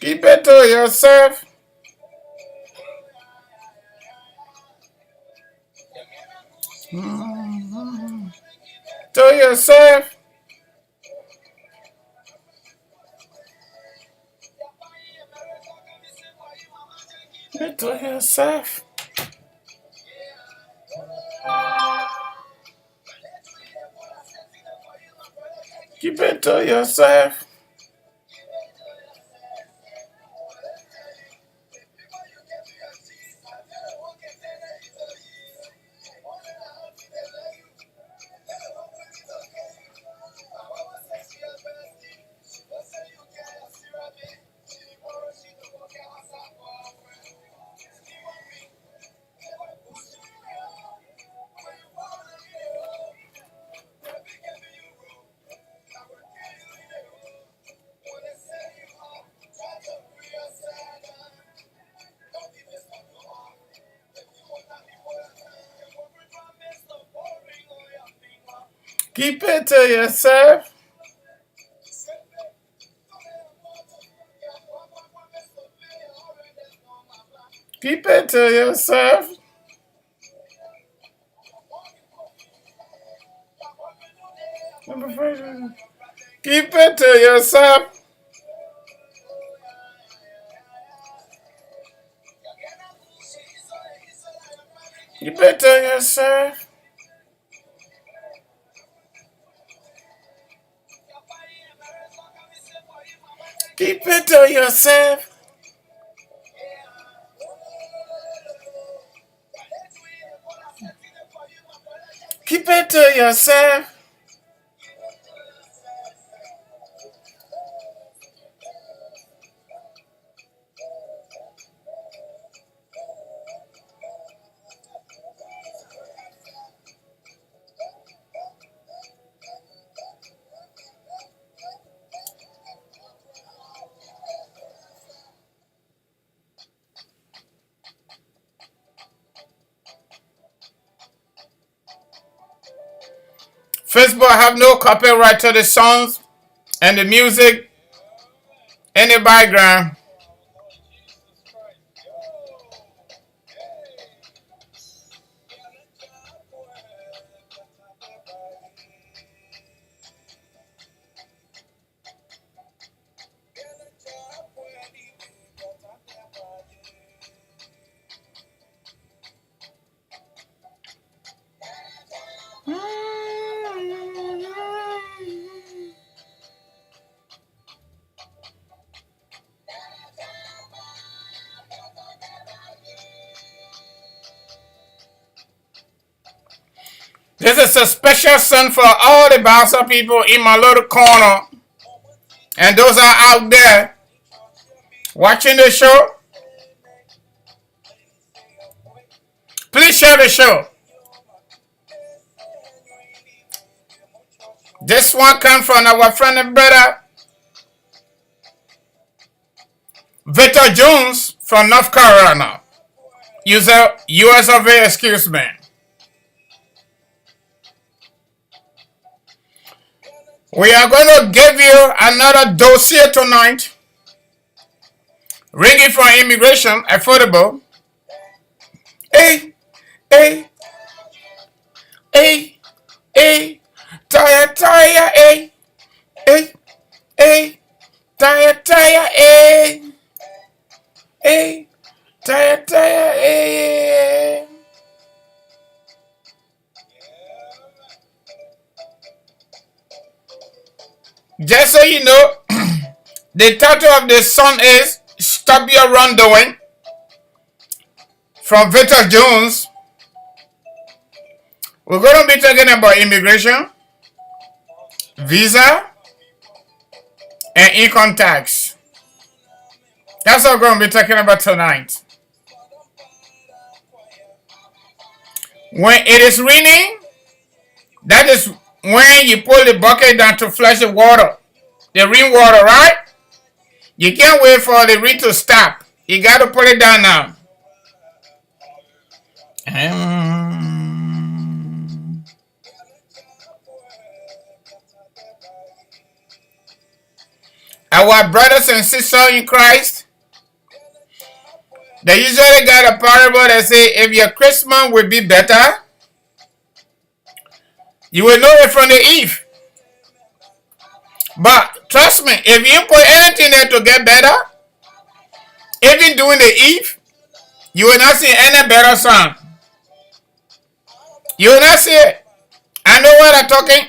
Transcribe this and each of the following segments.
Keep it to yourself. To yourself. Keep it to yourself. Keep it to yourself. Keep it to yourself. Keep it to yourself. Keep it to yourself. Keep it to yourself. Keep it to yourself. Keep it to yourself. Facebook have no copyright to the songs and the music in the background. This is a special song for all the Bassa people in my little corner. And those are out there watching the show. Please share the show. This one comes from our friend and brother Victor Jones from North Carolina. US of A, excuse me. We are going to give you another dossier tonight. Ringing for immigration, affordable. Hey, hey, hey, hey, tire, hey, hey, hey, tire, hey, hey, tire, hey. Just so you know, the title of the song is Stop Your Wrongdoing from Victor Jones. We're going to be talking about immigration, visa, and income tax. That's what we're going to be talking about tonight. When it is raining, that is when you pull the bucket down to flush the water, the rainwater, right? You can't wait for the rain to stop. You got to put it down now. Our our brothers and sisters in Christ, they usually got a parable that say, if your Christmas will be better, you will know it from the Eve. But trust me, if you put anything there to get better, even doing the Eve, you will not see any better sun. You will not see it. I know what I'm talking.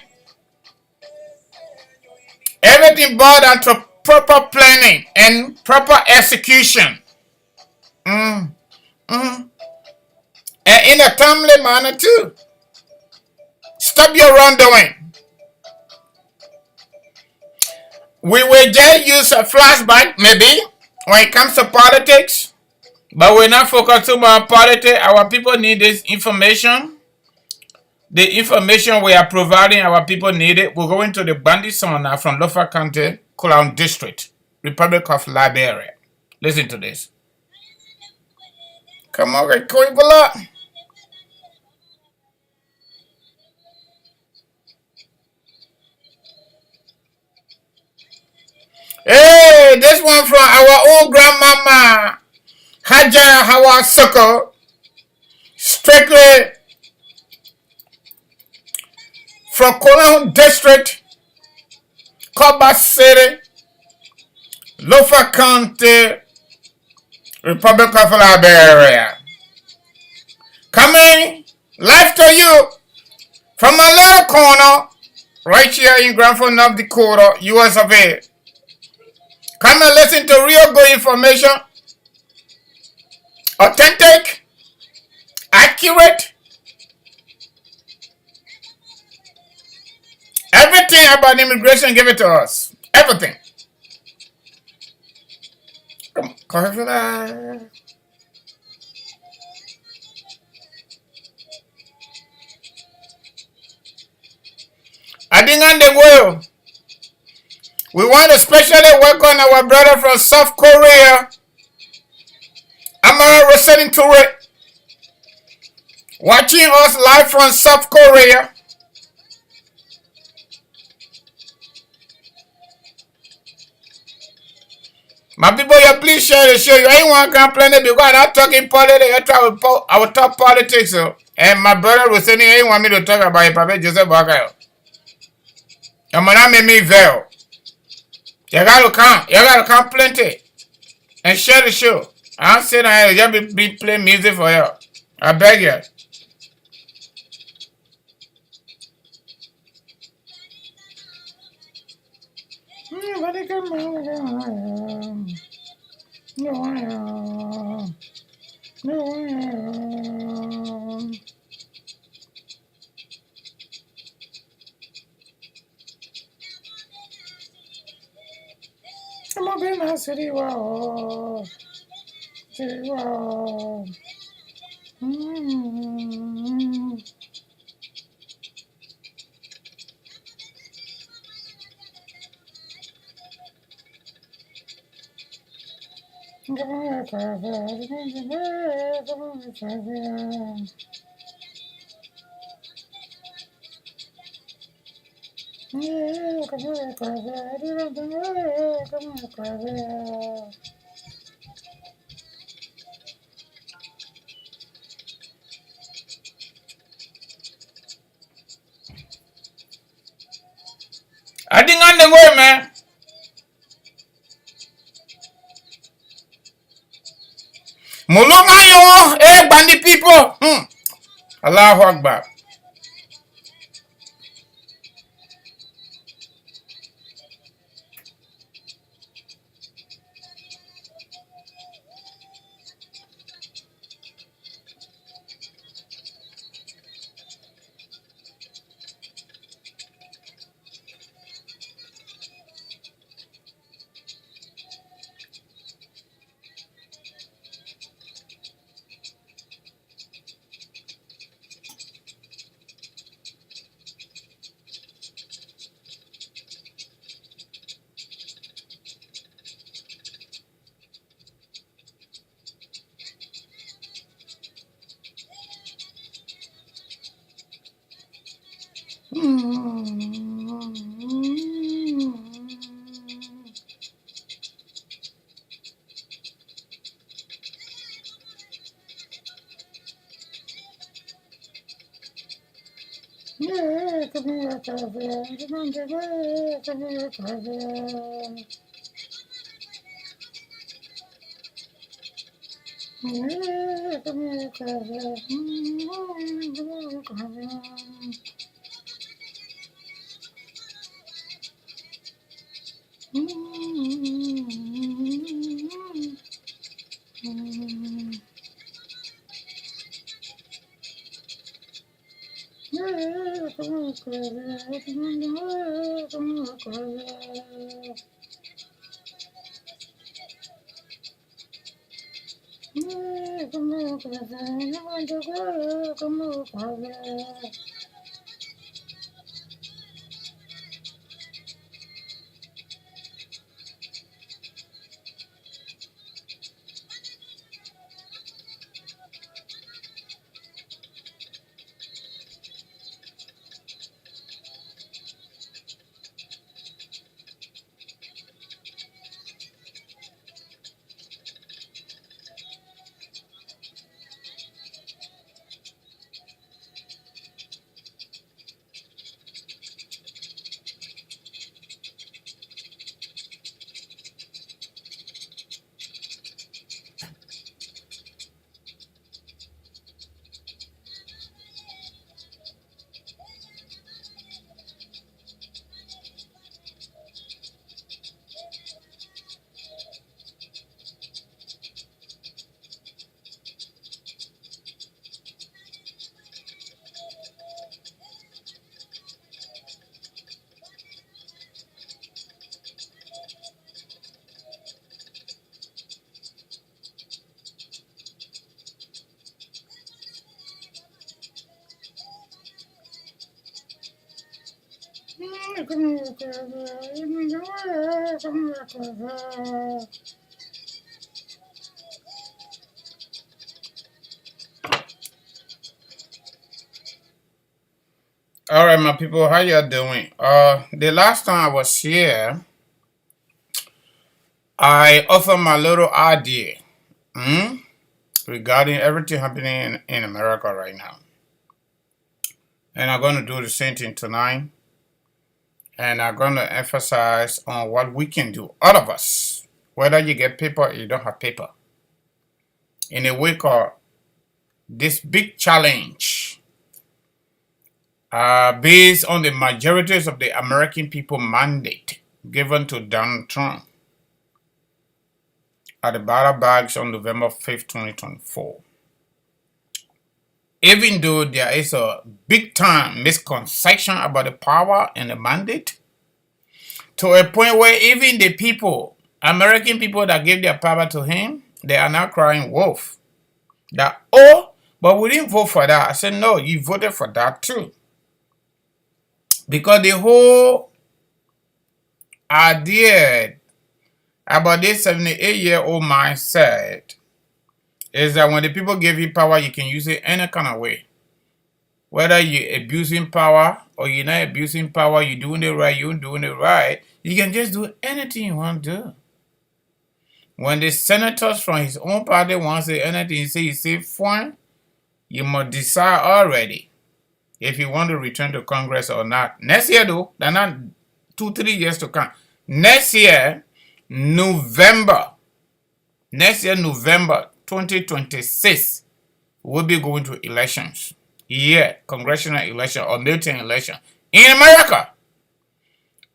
Everything boiled down to proper planning and proper execution. And in a timely manner too. Stop your wrongdoing. We will just use a flashback maybe when it comes to politics. But we're not focusing on politics. Our people need this information. The information we are providing, our people need it. We're going to the bandit son now from Lofa County, Cologne District, Republic of Liberia. Listen to this. Come on, Koibala. Hey, this one from our own grandmama, Haja Hawa Soko, strictly from Cologne District, Koba City, Lofa County, Republic of Liberia. Coming live to you from a little corner right here in Granford, North Dakota, US of A. Come and listen to real good information, authentic, accurate, everything about immigration, give it to us. Everything. Come on, I think on the world, we want to especially welcome our brother from South Korea. I'm listening to it. Watching us live from South Korea. My people, you please share the show. You ain't want to complain because I'm not talking politics. I will talk politics. And my brother was saying he ain't want me to talk about it. Papa Joseph Bakayo. And when I make me veil. You gotta come plenty. And share the show. I don't sit down here just be playing music for you. I beg you. I'm up in the city, wow. City, wow. I think on the way, man. Mulunga yo, bandit people. Allahu Akbar. All right, my people, how you doing? The last time I was here, I offered my little idea regarding everything happening in America right now. And I'm going to do the same thing tonight. And I'm going to emphasize on what we can do, all of us, whether you get paper or you don't have paper, in a wake of this big challenge based on the majorities of the American people mandate given to Donald Trump at the ballot bags on November 5th, 2024. Even though there is a big time misconception about the power and the mandate, to a point where even the people, American people that gave their power to him, they are now crying wolf. That, oh, but we didn't vote for that. I said, no, you voted for that too. Because the whole idea about this 78-year-old mindset is that when the people give you power, you can use it any kind of way. Whether you're abusing power or you're not abusing power, you're doing it right, you're doing it right, you can just do anything you want to do. When the senators from his own party want to say anything, you say fine, you must decide already if you want to return to Congress or not. Next year, though, they're not 2-3 years to come. Next year, November 2026, we'll be going to elections. Yeah, congressional election or midterm election. In America,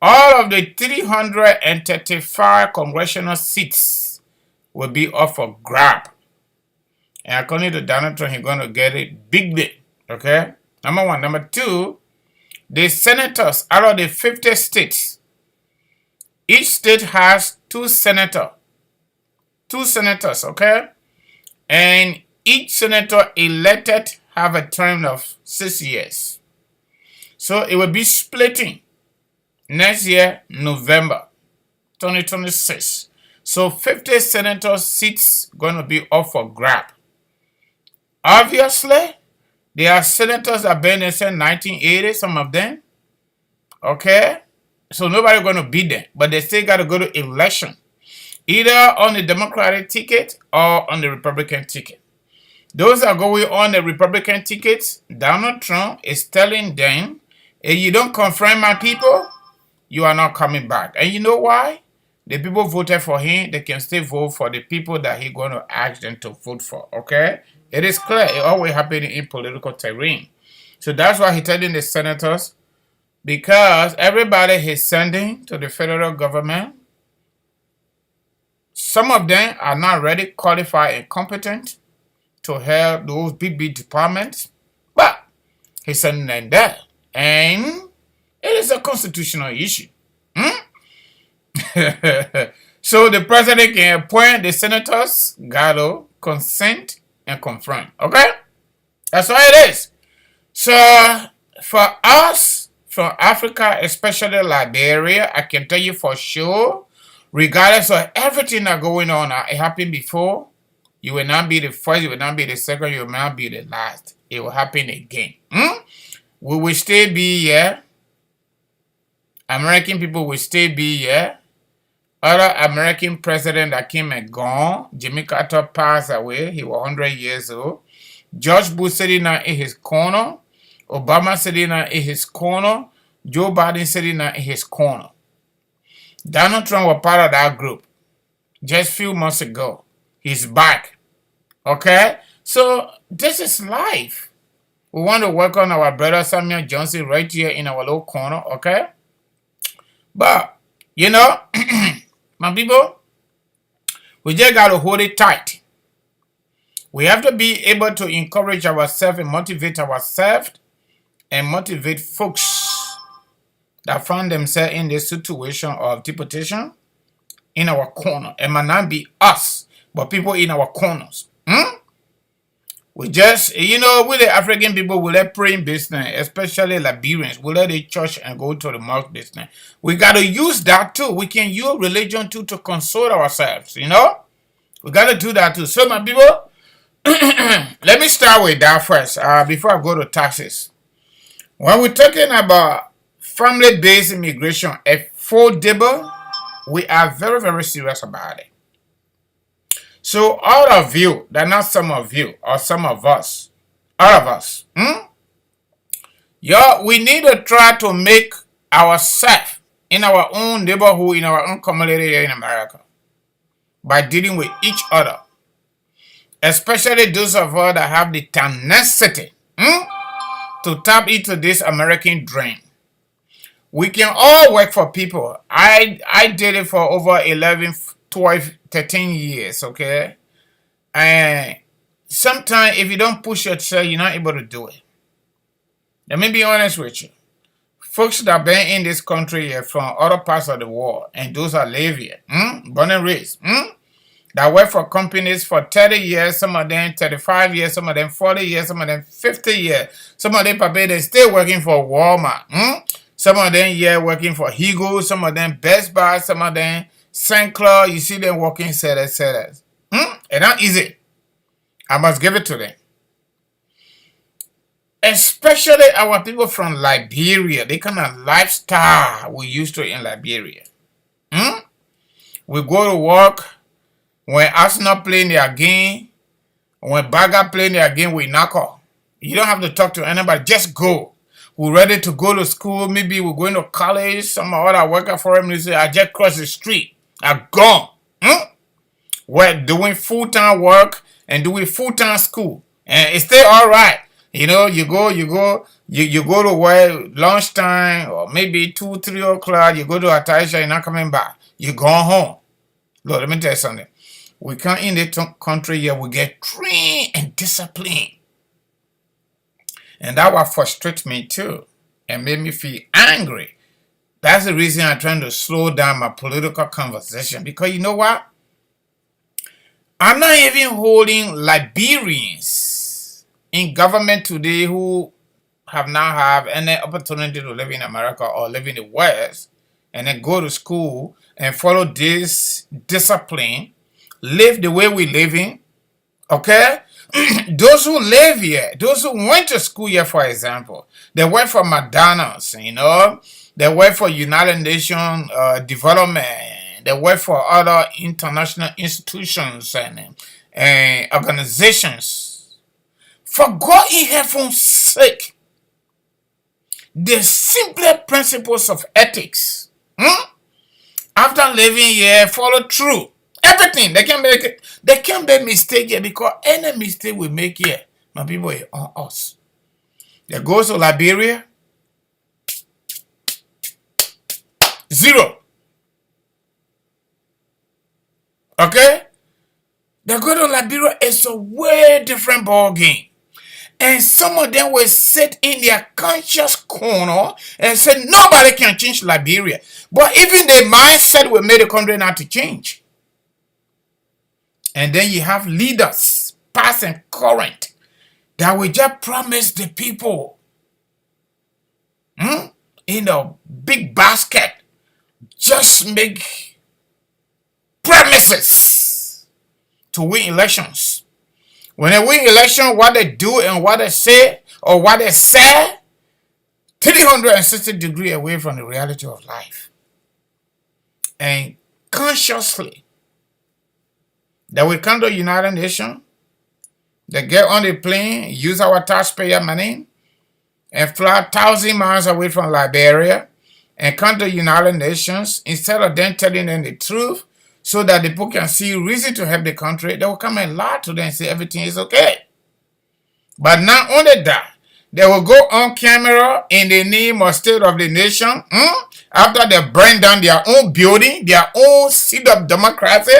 all of the 335 congressional seats will be up for grab. And according to Donald Trump, he's going to get it big. Okay? Number one. Number two, the senators out of the 50 states, each state has two senators. Okay? And each senator elected have a term of 6 years. So it will be splitting next year, November 2026. So 50 senator seats going to be up for grab. Obviously, there are senators that have been there since 1980, some of them. Okay? So nobody going to beat them. But they still got to go to election. Either on the Democratic ticket or on the Republican ticket. Those are going on the Republican tickets. Donald Trump is telling them, if you don't confront my people, you are not coming back. And you know why? The people voted for him. They can still vote for the people that he's going to ask them to vote for. Okay? It is clear. It always happens in political terrain. So that's why he's telling the senators, because everybody he's sending to the federal government, some of them are not ready, qualified, and competent to help those big departments. But he's sending them there. And it is a constitutional issue. So the president can appoint the senators, Gallo, consent, and confront. Okay? That's what it is. So for us, from Africa, especially Liberia, I can tell you for sure, regardless of everything that's going on, it happened before, you will not be the first, you will not be the second, you will not be the last. It will happen again. We will still be here. American people will still be here. Other American president that came and gone. Jimmy Carter passed away. He was 100 years old. George Bush sitting now in his corner. Obama sitting now in his corner. Joe Biden sitting now in his corner. Donald Trump was part of that group just a few months ago. He's back. Okay? So this is life. We want to welcome our brother Samuel Johnson right here in our little corner. Okay? But, you know, my people, we just got to hold it tight. We have to be able to encourage ourselves and motivate ourselves and motivate folks that find themselves in this situation of deportation in our corner. It might not be us, but people in our corners. We just, you know, we the African people, we let praying business, especially Liberians. We let the church and go to the mosque business. We got to use that too. We can use religion too to console ourselves, you know? We got to do that too. So, my people, let me start with that first before I go to taxes. When we're talking about family-based immigration, affordable, we are very, very serious about it. So all of you, that not some of you or some of us, all of us, we need to try to make ourselves in our own neighborhood, in our own community here in America, by dealing with each other, especially those of us that have the tenacity to tap into this American dream. We can all work for people. I did it for over 11, 12, 13 years, okay? And sometimes if you don't push yourself, you're not able to do it. Let me be honest with you. Folks that been in this country here from other parts of the world, and those that live here, born and raised, that work for companies for 30 years, some of them 35 years, some of them 40 years, some of them 50 years. Some of them probably they still working for Walmart. Some of them working for Higo, some of them Best Buy, some of them St. Clair. You see them working sellers. It's not easy. I must give it to them. Especially our people from Liberia, the kind of lifestyle we used to in Liberia. We go to work. When Arsenal playing their game, when Baga playing their game, we knock off. You don't have to talk to anybody. Just go. We're ready to go to school. Maybe we're going to college. Some of other worker for him, say, I just crossed the street. I'm gone. We're doing full-time work and doing full-time school. And it's still all right. You know, you go to work lunchtime or maybe 2, 3 o'clock. You go to Ataisha, you're not coming back. You go home. Look, let me tell you something. We come in the country here, we get trained and disciplined. And that will frustrate me too and made me feel angry. That's the reason I'm trying to slow down my political conversation. Because you know what? I'm not even holding Liberians in government today who have not have any opportunity to live in America or live in the West and then go to school and follow this discipline, live the way we live in, okay? Those who live here, those who went to school here, for example, they work for McDonald's, you know, they work for United Nations Development, they work for other international institutions and organizations. For God in heaven's sake, the simple principles of ethics, after living here, follow through. Everything. They can't make mistake here, because any mistake we make here, my people, is on us. They go to Liberia, 0. Okay? They go to Liberia, it's a way different ball game. And some of them will sit in their conscious corner and say nobody can change Liberia. But even the mindset will make the country not to change. And then you have leaders, past and current, that will just promise the people in a big basket, just make promises to win elections. When they win election, what they do and what they say or what they say, 360 degrees away from the reality of life. And consciously, they will come to the United Nations, they get on the plane, use our taxpayer money, and fly 1,000 miles away from Liberia, and come to the United Nations. Instead of them telling them the truth, so that the people can see reason to help the country, they will come and lie to them and say everything is okay. But not only that, they will go on camera in the name of state of the nation, after they burn down their own building, their own seat of democracy,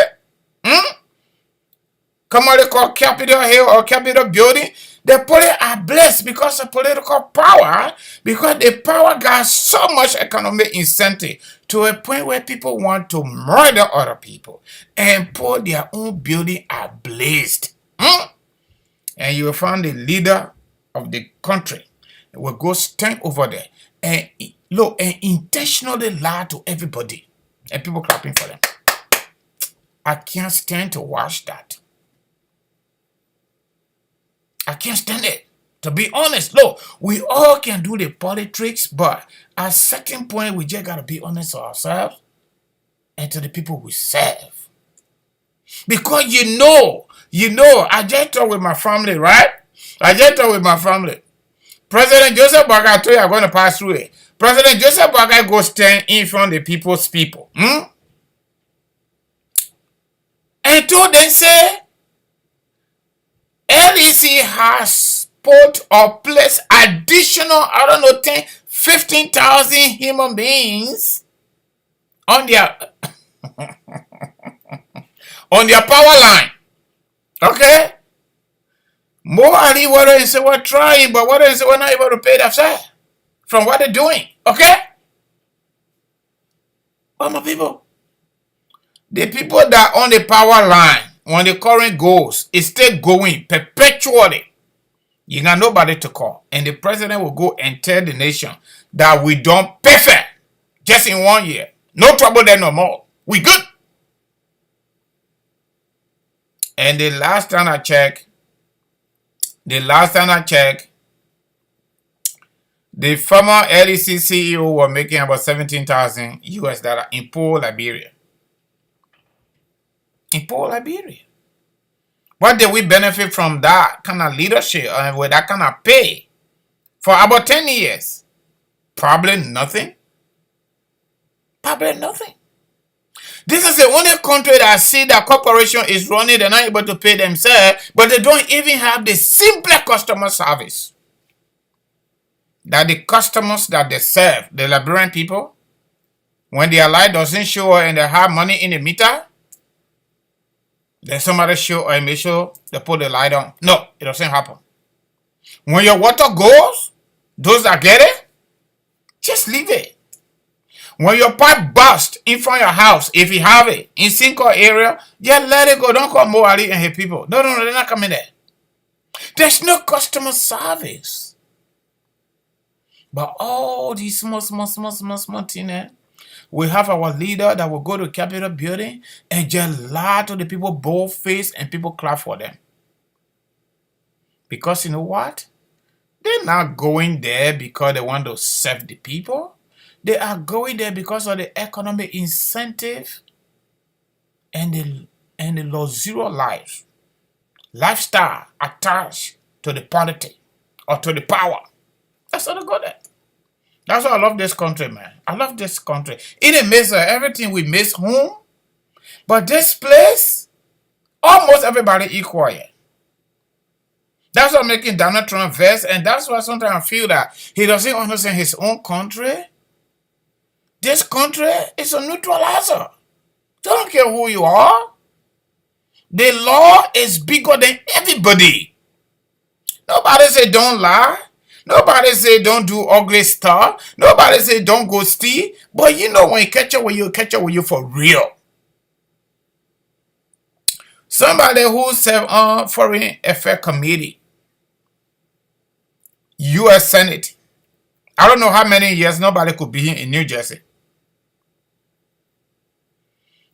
commonly called Capitol Hill or Capitol Building. The police are blessed because of political power, because the power got so much economic incentive to a point where people want to murder other people and put their own building ablaze. And you will find the leader of the country will go stand over there and look and intentionally lie to everybody, and people clapping for them. I can't stand to watch that. I can't stand it. To be honest, look, we all can do the politics, but at a certain point, we just got to be honest to ourselves and to the people we serve. Because you know, I just talk with my family, right? President Joseph Boakai, I told you I'm going to pass through it. President Joseph Boakai go stand in front of the people's people. And told them, say, LEC has put or placed additional, 15,000 human beings on their on their power line. Okay? More Ali, what they say we're trying, but what they say we're not able to pay themselves from what they're doing. Okay? But my people, the people that are on the power line, when the current goes, it's still going perpetually. You got nobody to call. And the president will go and tell the nation that we done perfect just in 1 year. No trouble there no more. We good. And the last time I checked, the former LEC CEO was making about $17,000 US in poor Liberia. In poor Liberia. What did we benefit from that kind of leadership and with that kind of pay for about 10 years? Probably nothing. Probably nothing. This is the only country that I see that corporation is running, they're not able to pay themselves, but they don't even have the simple customer service. That the customers that they serve, the Liberian people, when their light doesn't show and they have money in the meter, then somebody show and make sure they put the light on. No, it doesn't happen. When your water goes, those that get it, just leave it. When your pipe bursts in front of your house, if you have it, in Cinco area, just let it go. Don't call Moali and her people. No, they're not coming there. There's no customer service. But all these small things, we have our leader that will go to Capitol building and just lie to the people, bold face, and people clap for them. Because you know what? They're not going there because they want to serve the people. They are going there because of the economic incentive and the luxurious lifestyle attached to the politics or to the power. That's how they go there. That's why I love this country, man. I love this country. It makes everything we miss home. But this place, almost everybody equal here. That's what making Donald Trump vex, and that's why sometimes I feel that he doesn't understand his own country. This country is a neutralizer. They don't care who you are. The law is bigger than everybody. Nobody say don't lie. Nobody say don't do ugly stuff. Nobody say don't go steal. But you know when you catch up with you for real. Somebody who served on Foreign Affairs Committee, U.S. Senate. I don't know how many years nobody could be here in New Jersey.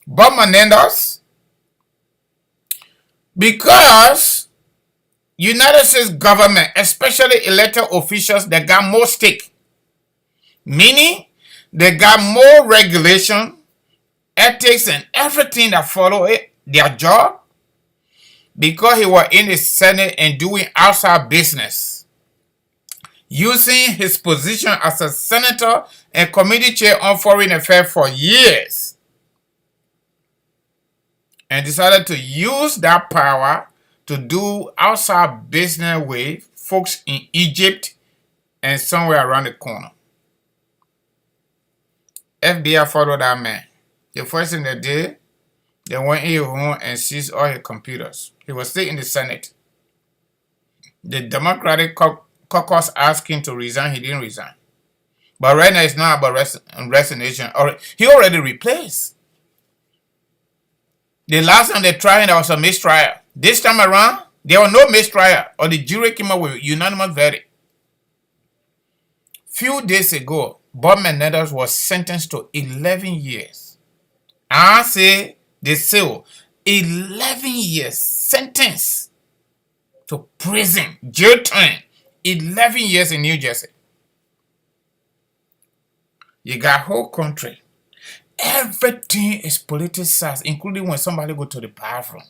Bob Menendez, because United States government, especially elected officials, they got more stake. Meaning, they got more regulation, ethics, and everything that follow it, their job. Because he was in the Senate and doing outside business. Using his position as a senator and committee chair on foreign affairs for years. And decided to use that power to do outside business with folks in Egypt and somewhere around the corner. FBI followed that man. The first thing they did, they went in his home and seized all his computers. He was still in the Senate. The Democratic caucus asked him to resign. He didn't resign. But right now it's not about resignation. He already replaced. The last time they tried, there was a mistrial. This time around, there was no mistrial, or the jury came up with unanimous verdict. Few days ago, Bob Menendez was sentenced to 11 years. I say they say 11 years sentence to prison, jail time, 11 years in New Jersey. You got whole country. Everything is politicized, including when somebody go to the bathroom.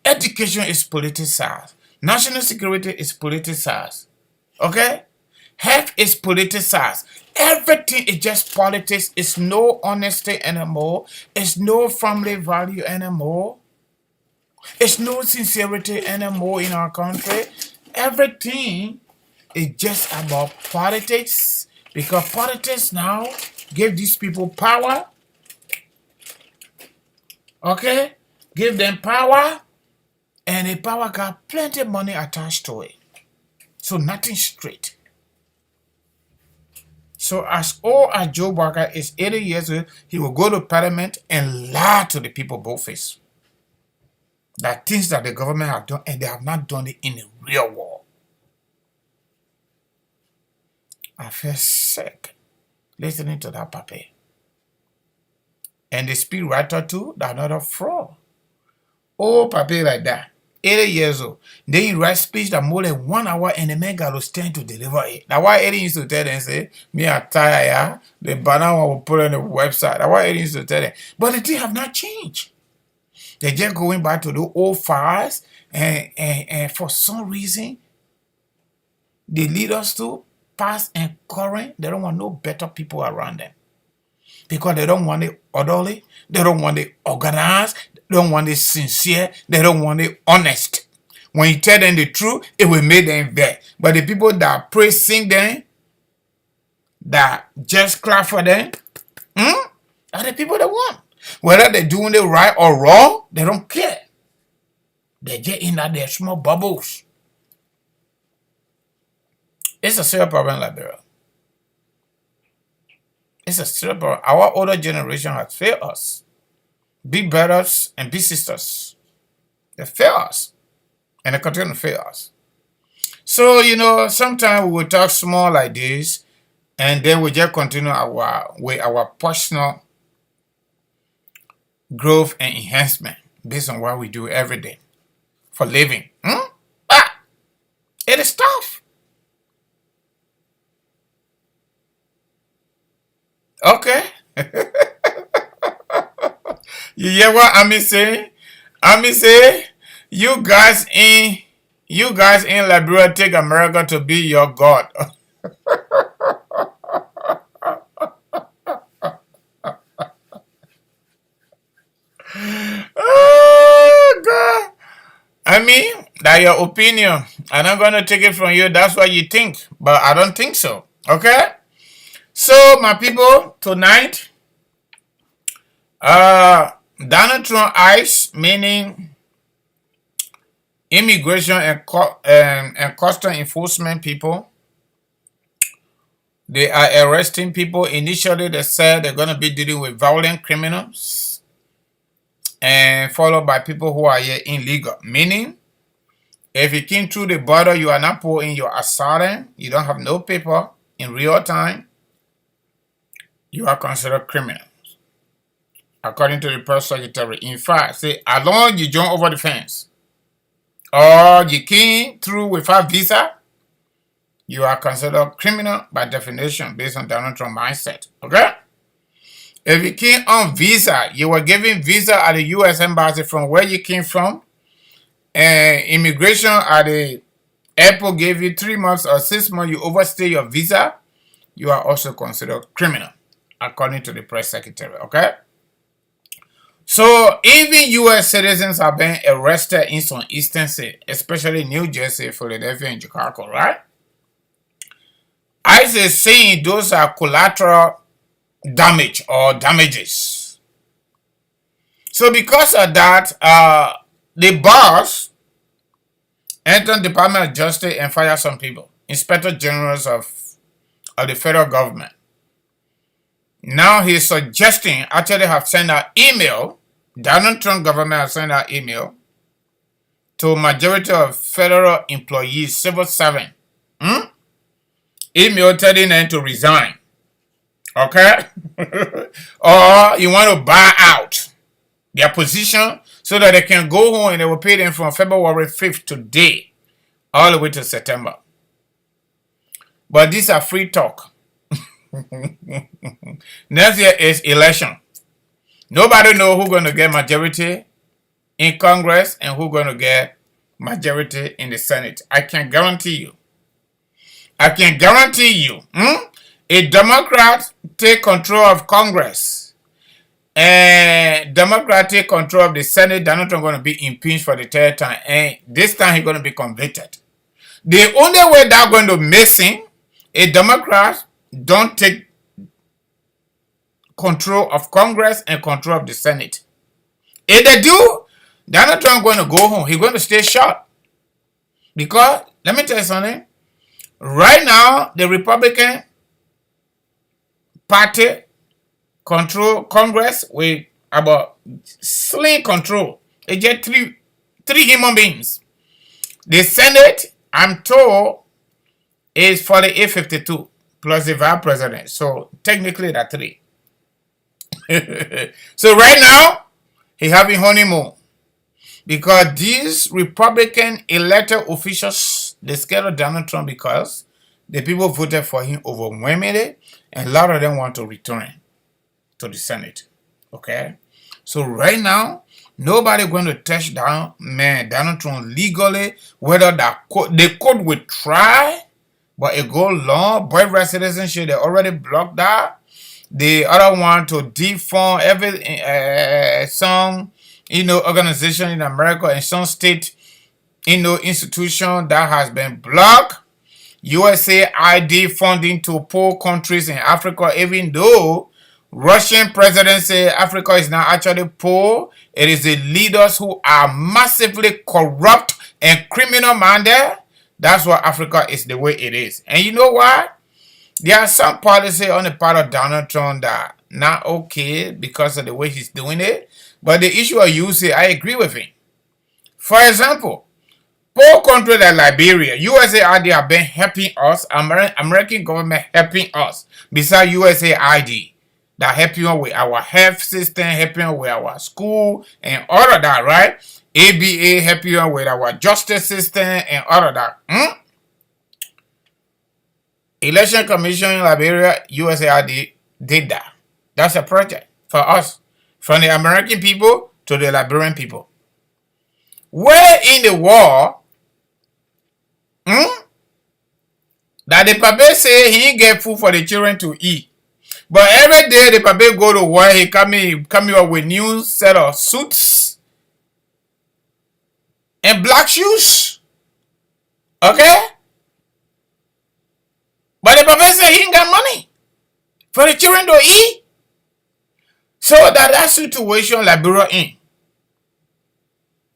Education is politicized. National security is politicized. Okay? Health is politicized. Everything is just politics. It's no honesty anymore. It's no family value anymore. It's no sincerity anymore in our country. Everything is just about politics. Because politics now give these people power. Okay? Give them power. And the power got plenty of money attached to it. So nothing straight. So as old as Joe Barker is 80 years old, he will go to parliament and lie to the people both ways. That things that the government have done, and they have not done it in the real world. I feel sick listening to that papi. And the speech writer too, that another fraud. Oh, papi like that. 80 years old. Then he write speech that more than 1 hour and the man got to stand to deliver it. That's why Eddie used to tell them, say, me a tired, yeah? The banner one will put on the website. That's why Eddie used to tell them. But the thing have not changed. They're just going back to the old files, and for some reason, they lead us to past and current. They don't want no better people around them. Because they don't want it orderly, they don't want it organized, they don't want it sincere, they don't want it honest. When you tell them the truth, it will make them vex. But the people that praise, sing them, that just clap for them, are the people that want. Whether they're doing it right or wrong, they don't care. They get in at their small bubbles. It's a serious problem, Liberia. It's a serious problem. Our older generation has failed us. Big brothers and big sisters, they fail us. And they continue to fail us. So, sometimes we will talk small like this, and then we just continue with our personal growth and enhancement based on what we do every day for living. It is tough. Okay. You hear what Ami say? Ami say, you guys in You guys in Liberia take America to be your God. Oh, God. I mean, that's your opinion. I'm not going to take it from you. That's what you think. But I don't think so. Okay? So, my people, tonight, Donald Trump ICE, meaning immigration and custom enforcement people, they are arresting people. Initially, they said they're going to be dealing with violent criminals and followed by people who are here illegal. Meaning, if you came through the border, you are not put in your asylum, you don't have no paper in real time, you are considered criminal, according to the press secretary. In fact, say, as long as you jump over the fence or you came through without visa, you are considered criminal by definition based on Donald Trump mindset. Okay? If you came on visa, you were given visa at the U.S. Embassy from where you came from, and immigration at the airport gave you 3 months or 6 months, you overstay your visa, you are also considered criminal, according to the press secretary. Okay? So even U.S. citizens are being arrested in some eastern states, especially New Jersey, Philadelphia, and Chicago, right? ICE is saying those are collateral damage or damages. So because of that, the boss entered the Department of Justice and fired some people, inspector generals of the federal government. Now he's suggesting, actually have sent an email, Donald Trump government has sent an email to majority of federal employees, civil servant. Email telling them to resign. Okay? Or you want to buy out their position so that they can go home and they will pay them from February 5th today all the way to September. But these are free talk. Next year is election. Nobody knows who's going to get majority in Congress and who's going to get majority in the Senate. I can guarantee you. A Democrat take control of Congress and Democrat take control of the Senate. Donald Trump going to be impeached for the third time, and this time he's going to be convicted. The only way that's going to missing, a Democrat don't take control of Congress and control of the Senate. If they do, Donald Trump going to go home. He's going to stay short. Because, let me tell you something. Right now, the Republican Party control Congress with about slim control. It's just three human beings. The Senate, I'm told, is 48-52 plus the vice president. So technically, that's 3. So right now, he having honeymoon because these Republican elected officials, they scared of Donald Trump because the people voted for him overwhelmingly, and a lot of them want to return to the Senate. Okay, so right now, nobody going to touch down Donald Trump legally. Whether the court will try, but it go long. Boyfriend citizenship, they already blocked that. The other one to defund every some organization in America and some state institution that has been blocked. USAID funding to poor countries in Africa, even though Russian president say Africa is not actually poor. It is the leaders who are massively corrupt and criminal minded. That's why Africa is the way it is. And you know what? There are some policy on the part of Donald Trump that not okay because of the way he's doing it. But the issue of USA, I agree with him. For example, poor countries like Liberia, USAID have been helping us, American government helping us, besides USAID, that helping us with our health system, helping us with our school, and all of that, right? ABA helping us with our justice system, and all of that. Election Commission in Liberia, USAID did that. That's a project for us, from the American people to the Liberian people. Where in the world That the papa say he ain't get food for the children to eat. But every day the papa go to work, he come here with new set of suits and black shoes. Okay? But the papa say he ain't got money for the children to eat. So that situation Liberia in.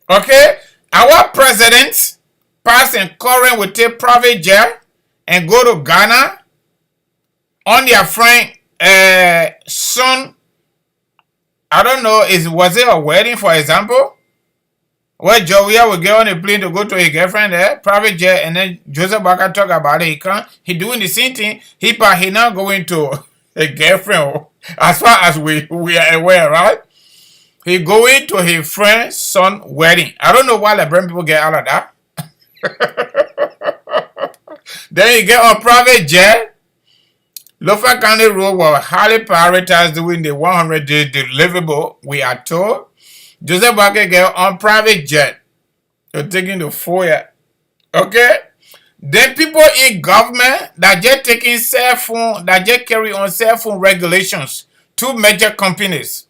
Okay? Our president, past and current, will take private jet and go to Ghana on their friend son. I don't know, was it a wedding, for example? Where Jovial will get on a plane to go to his girlfriend there, private jet, and then Joseph Barker talk about it. He doing the same thing. He not going to a girlfriend, as far as we are aware, right? He going to his friend's son wedding. I don't know why Liberian people get out of that. Then he get on private jet. Lofa County Road was highly prioritized during the 100-day deliverable, we are told. Joseph Barker get on private jet. You're taking the foyer. Okay? Then people in government that just taking cell phone, that just carry on cell phone regulations. Two major companies.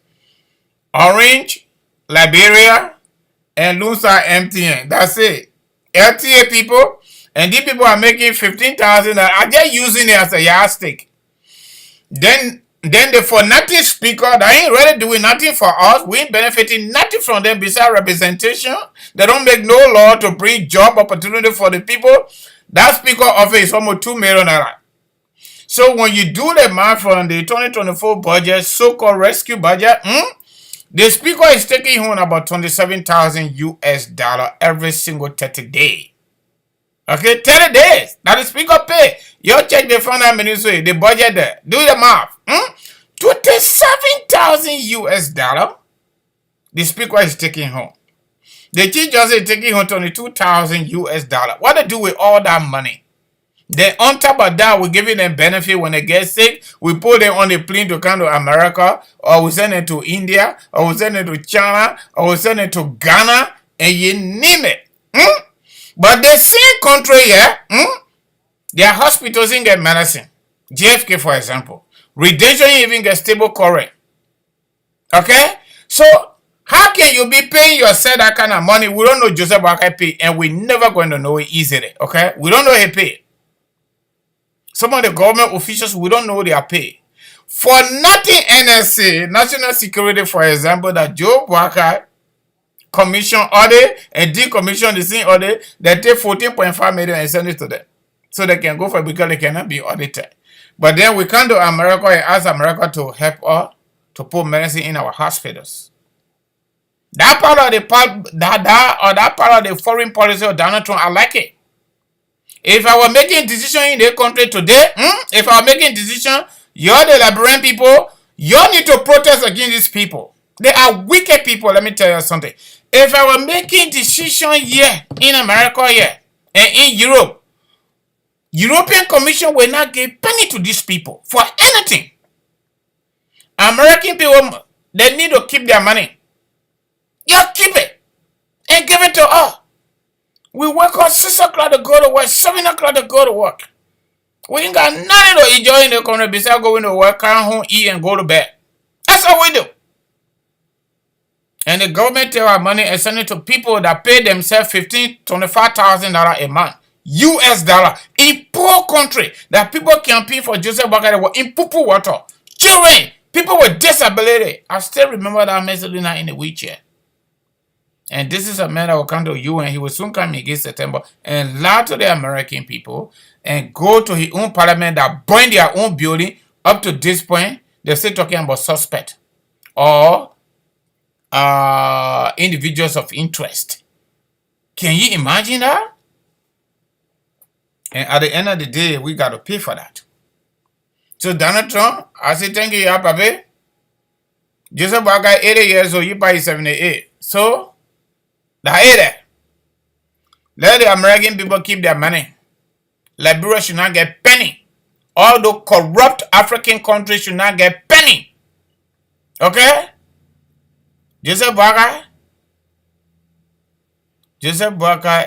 Orange, Liberia, and Lusa MTN. That's it. LTA people, and these people are making $15,000. Are just using it as a yardstick. Then the for nothing speaker that ain't really doing nothing for us. We ain't benefiting nothing from them besides representation. They don't make no law to bring job opportunity for the people. That speaker office is almost $2 million. So when you do the math from the 2024 budget, so-called rescue budget, the speaker is taking home about $27,000 every single 30 days. Okay, 30 days. That the speaker pay. You check the finance ministry, the budget there. Do the math. $27,000 the speaker is taking home. The chief justice is taking home $22,000. What they do with all that money? Then on top of that, we're giving them benefit when they get sick. We put them on the plane to come to America, or we send them to India, or we send them to China, or we send them to Ghana, and you name it. But the same country here, their hospitals didn't get medicine. JFK, for example. Redemption even get stable current. Okay? So, how can you be paying yourself that kind of money? We don't know Joseph Barker pay, and we're never going to know it easily. Okay? We don't know he pay. Some of the government officials, we don't know their pay. For nothing NSA, National Security, for example, that Joe Barker commission audit and decommission the same audit, they take $14.5 million and send it to them. So they can go for it because they cannot be audited. But then we come to America and ask America to help us to put medicine in our hospitals. That part of the foreign policy of Donald Trump, I like it. If I were making decision in the country today, if I were making decision, you're the Liberian people, you need to protest against these people. They are wicked people, let me tell you something. If I were making decision here in America here and in Europe, European Commission will not give penny to these people for anything. American people, they need to keep their money. You keep it and give it to us. We work on 6 o'clock to go to work, 7 o'clock to go to work. We ain't got nothing to enjoy in the country besides going to work, come home, eat, and go to bed. That's all we do. And the government take our money and send it to people that pay themselves $15,000, $25,000 a month. US dollar. In poor country that people can pay for Joseph Barker in poo water. Children, people with disability. I still remember that message in a wheelchair. And this is a man that will come to you and he will soon come again September and lie to the American people and go to his own parliament that burn their own building. Up to this point, they're still talking about suspect or individuals of interest. Can you imagine that? And at the end of the day, we got to pay for that. So Donald Trump, I say thank you, Papa. Joseph Barker, 80 years old, you buy 78. So, that's it. Let the American people keep their money. Liberia should not get penny. All the corrupt African countries should not get penny. Okay? Joseph Barker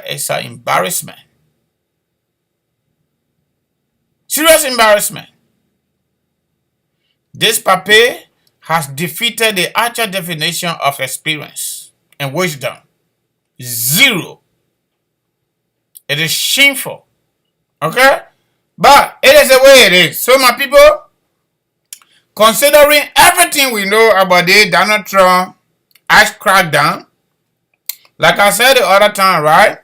is an embarrassment. Serious embarrassment. This papier has defeated the actual definition of experience and wisdom. Zero. It is shameful. Okay? But it is the way it is. So my people, considering everything we know about the Donald Trump ICE crackdown, like I said the other time, right?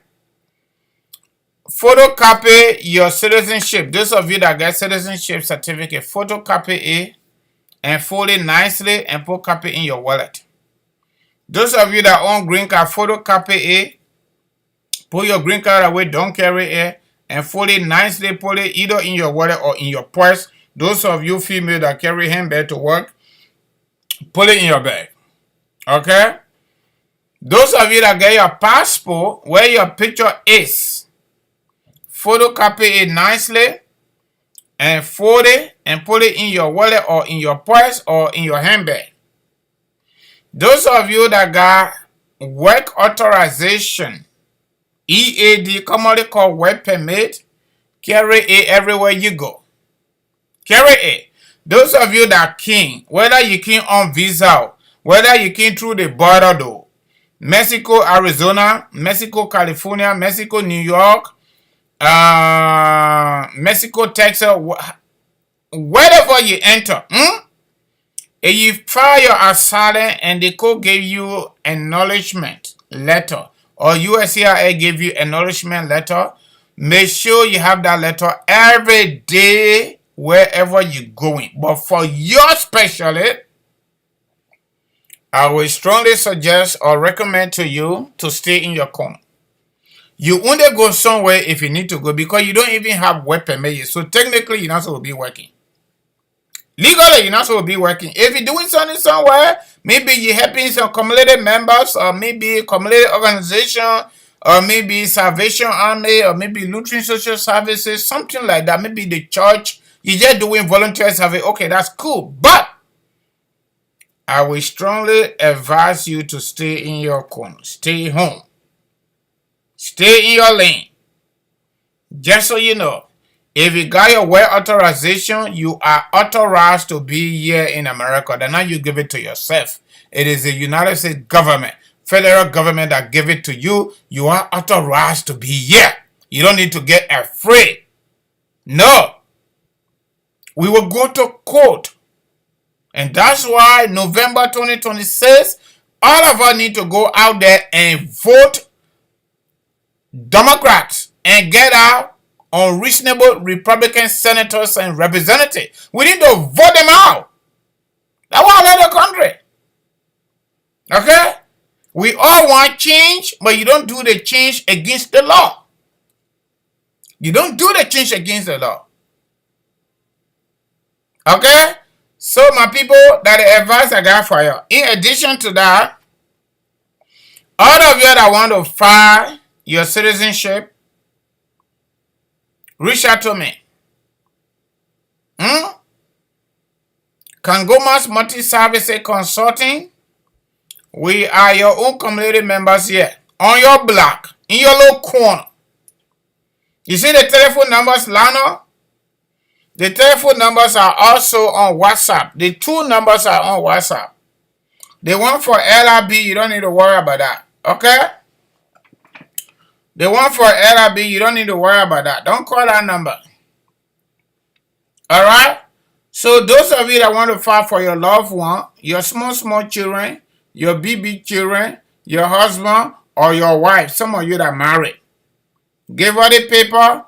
Photocopy your citizenship. Those of you that get citizenship certificate, photocopy it and fold it nicely and put copy in your wallet. Those of you that own green card, photocopy it, put your green card away, don't carry it, and fold it nicely, put it either in your wallet or in your purse. Those of you female that carry handbag to work, put it in your bag. Okay? Those of you that get your passport, where your picture is, photocopy it nicely and fold it and put it in your wallet or in your purse or in your handbag. Those of you that got work authorization, EAD, commonly called work permit, carry it everywhere you go. Carry it. Those of you that came, whether you came on visa, whether you came through the border though, Mexico, Arizona, Mexico, California, Mexico, New York, Mexico, Texas, wherever you enter, if you file your asylum and the court gave you acknowledgement letter or USCIS give you acknowledgement letter, make sure you have that letter every day wherever you're going. But for your specialty, I will strongly suggest or recommend to you to stay in your corner. You only go somewhere if you need to go because you don't even have work permit. So technically, you're not supposed to be working. Legally, you're not supposed to be working. If you're doing something somewhere, maybe you're helping some community members or maybe community organization or maybe Salvation Army or maybe Lutheran Social Services, something like that. Maybe the church, you're just doing volunteer service. Okay, that's cool. But I will strongly advise you to stay in your corner. Stay home. Stay in your lane. Just so you know, if you got your work authorization, you are authorized to be here in America. Then now you give it to yourself. It is the United States government, federal government that give it to you. You are authorized to be here. You don't need to get afraid. No. We will go to court. And that's why November 2026, all of us need to go out there and vote Democrats and get out unreasonable Republican senators and representatives. We need to vote them out. That's why I love the country. Okay? We all want change, but you don't do the change against the law. You don't do the change against the law. Okay? So my people, that the advice I got for you. In addition to that, all of you that want to file your citizenship, reach out to me. Kangoma'S multi-service consulting. We are your own community members here. On your block. In your little corner. You see the telephone numbers, Lana? The telephone numbers are also on WhatsApp. The two numbers are on WhatsApp. The one for LRB, you don't need to worry about that. Okay? The one for LRB, you don't need to worry about that. Don't call that number. Alright? So those of you that want to file for your loved one, your small children, your BB children, your husband, or your wife, some of you that are married, give her the paper,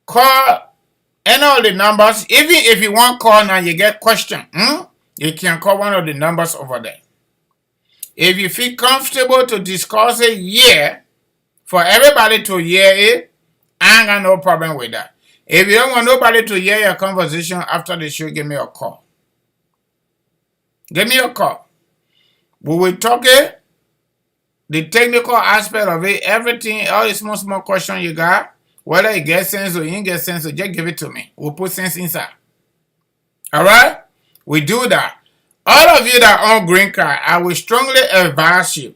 call any of the numbers. Even if you want to call now, you get question. You can call one of the numbers over there. If you feel comfortable to discuss it, yeah, for everybody to hear it, I ain't got no problem with that. If you don't want nobody to hear your conversation after the show, give me a call. Give me a call. We will talk it, the technical aspect of it, everything, all the small questions you got, whether you get sense or you ain't get sense, just give it to me. We'll put sense inside. Alright? We do that. All of you that own green card, I will strongly advise you.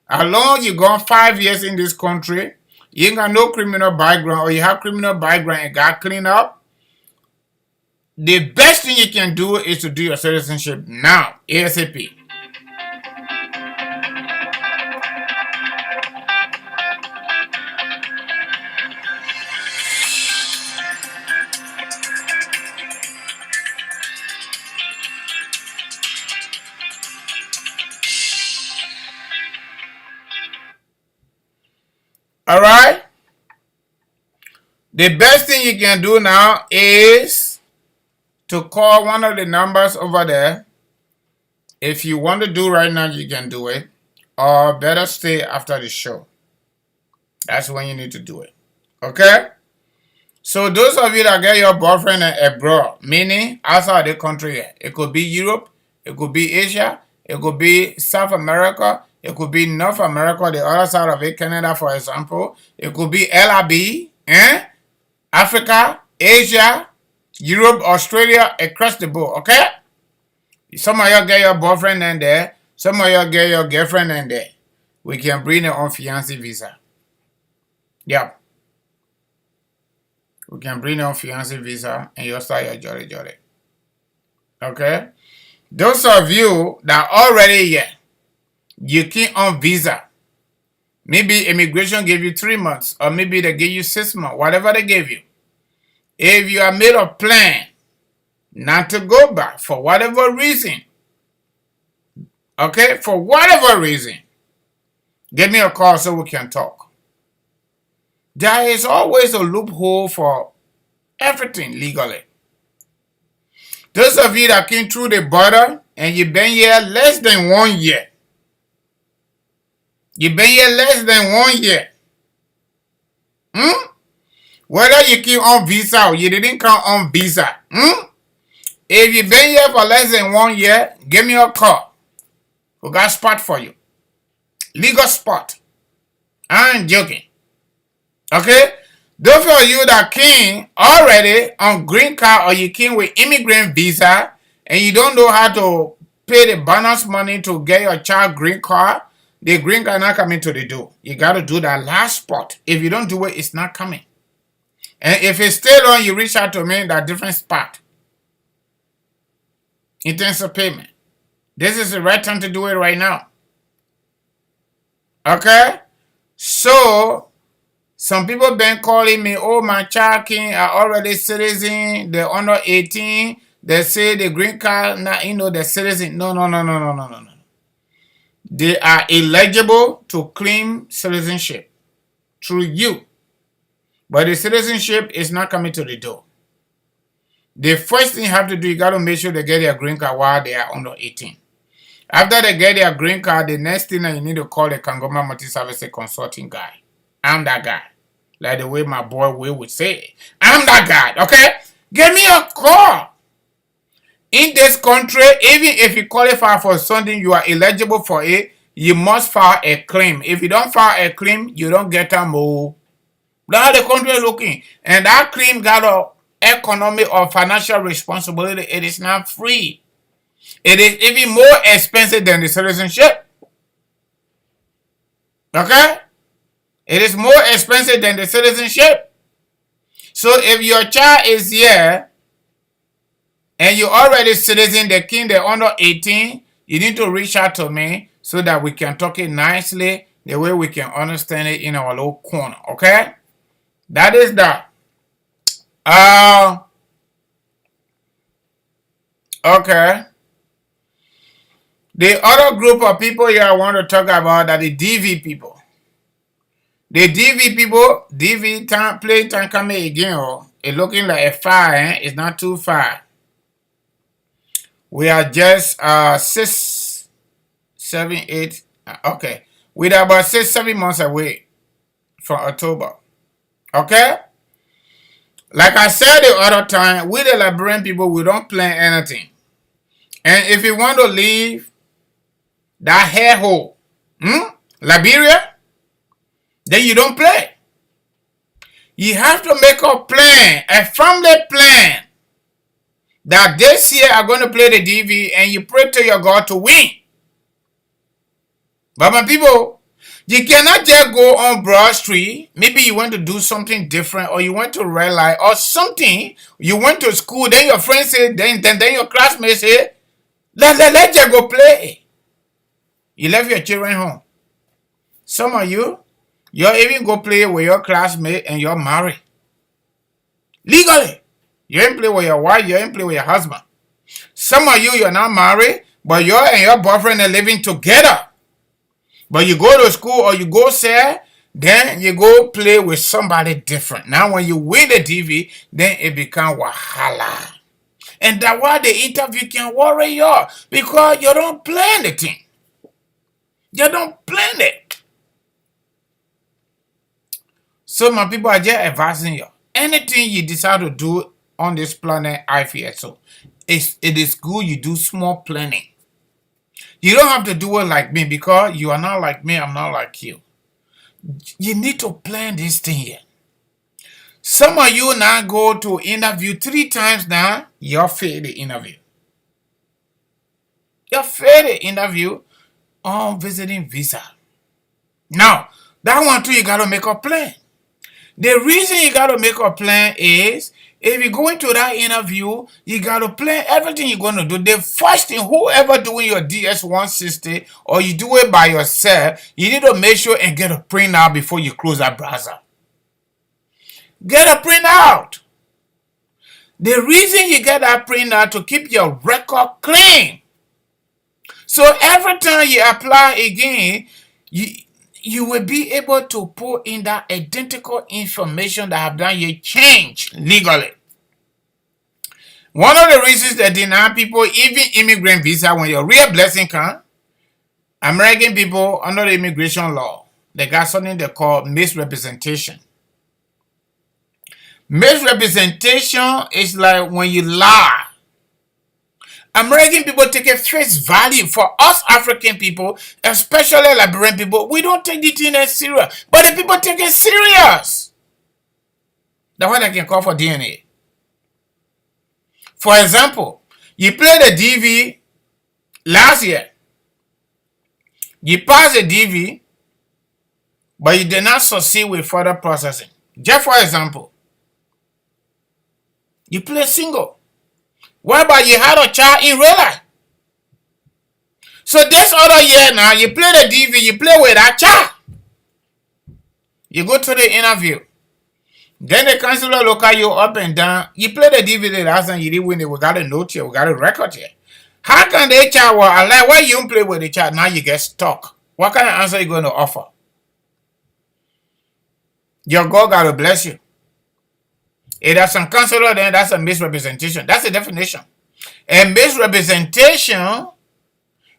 As long as you gone 5 years in this country, you ain't got no criminal background or you have criminal background and got cleaned up, the best thing you can do is to do your citizenship now, ASAP. All right? The best thing you can do now is to call one of the numbers over there. If you want to do right now, you can do it. Or better stay after the show. That's when you need to do it. Okay? So those of you that get your boyfriend abroad, meaning outside the country, it could be Europe, it could be Asia, it could be South America, it could be North America, the other side of it, Canada, for example. It could be LRB, Africa, Asia, Europe, Australia, across the board, okay? Some of y'all get your boyfriend in there, some of y'all get your girlfriend in there. We can bring it on fiancé visa. Yep. We can bring on fiancé visa and you'll start your jolly. Okay? Those of you that already here, you keep on visa. Maybe immigration gave you 3 months, or maybe they gave you 6 months, whatever they gave you. If you have made a plan not to go back for whatever reason, okay, for whatever reason, give me a call so we can talk. There is always a loophole for everything legally. Those of you that came through the border and you've been here less than 1 year. You've been here less than 1 year. Whether you came on visa or you didn't come on visa. If you've been here for less than 1 year, give me a call. We got a spot for you. Legal spot. I ain't joking. Okay? Those of you that came already on green card or you came with immigrant visa and you don't know how to pay the bonus money to get your child green card, the green card not coming to the door. You got to do that last spot. If you don't do it, it's not coming. And if it's still on, you reach out to me in that different spot. Intensive payment. This is the right time to do it right now. Okay? So, some people been calling me, oh, my child king are already citizen, they're under 18, they say the green card, not, the citizen. No. They are eligible to claim citizenship through you. But the citizenship is not coming to the door. The first thing you have to do, you got to make sure they get their green card while they are under 18. After they get their green card, the next thing that you need to call the Kangoma'S multi-service consulting guy. I'm that guy. Like the way my boy Will would say it. I'm that guy, okay? Give me a call. In this country, even if you qualify for something, you are eligible for it, you must file a claim. If you don't file a claim, you don't get a move. That's the country looking. And that claim got an economic or financial responsibility. It is not free. It is even more expensive than the citizenship. Okay? It is more expensive than the citizenship. So if your child is here and you're already citizen, the king, they're under 18, you need to reach out to me so that we can talk it nicely, the way we can understand it in our little corner. Okay? That is that. Okay. The other group of people here I want to talk about are the DV people. The DV people, DV time, play time coming again. Oh, it's looking like a fire. It's not too far. We are just 6, 7, 8. Okay. We're about 6, 7 months away from October. Okay? Like I said the other time, we the Liberian people, we don't plan anything. And if you want to leave that hair hole, Liberia, then you don't play. You have to make a plan, a family plan, that this year I'm going to play the DV and you pray to your God to win. But my people, You cannot just go on Broad Street. Maybe you want to do something different, or you went to red light, or something. You went to school, then your friends say, then your classmates say, let's just go play. You left your children home. Some of you even go play with your classmate and you're married. Legally. You ain't play with your wife, you ain't play with your husband. Some of you're not married, but you and your boyfriend are living together. But you go to school or you go there, then you go play with somebody different. Now when you win the TV, then it becomes wahala. And that's why the interview can worry you, because you don't plan the thing. You don't plan it. So my people are just advising you. Anything you decide to do on this planet, I feel so. It is good you do small planning. You don't have to do it like me, because you are not like me, I'm not like you. You need to plan this thing here. Some of you now go to interview 3 times now, you fail the interview. You fail the interview on visiting visa. Now, that one too, you got to make a plan. The reason you got to make a plan is, if you go into that interview, you got to plan everything you're going to do. The first thing, whoever doing your DS-160, or you do it by yourself, you need to make sure and get a printout before you close that browser. Get a printout. The reason you get that printout to keep your record clean. So every time you apply again, you will be able to put in that identical information that have done you change legally. One of the reasons that deny people even immigrant visa when your real blessing comes, American people under the immigration law, they got something they call misrepresentation. Misrepresentation is like when you lie. American people take it face value. For us African people, especially Liberian people, we don't take the thing as serious. But the people take it serious. That's why they can call for DNA. For example, you played the DV last year. You passed the DV, but you did not succeed with further processing. Just for example, you play single, whereby you had a child in real life. So this other year now, you play the DV, you play with that child. You go to the interview. Then the counselor look at you up and down. You play the DV the last time you didn't win it. We got a note here, we got a record here. How can the child allow why you don't play with the child? Now you get stuck. What kind of answer are you going to offer? Your God got to bless you. If there's some counselor, then that's a misrepresentation. That's the definition. A misrepresentation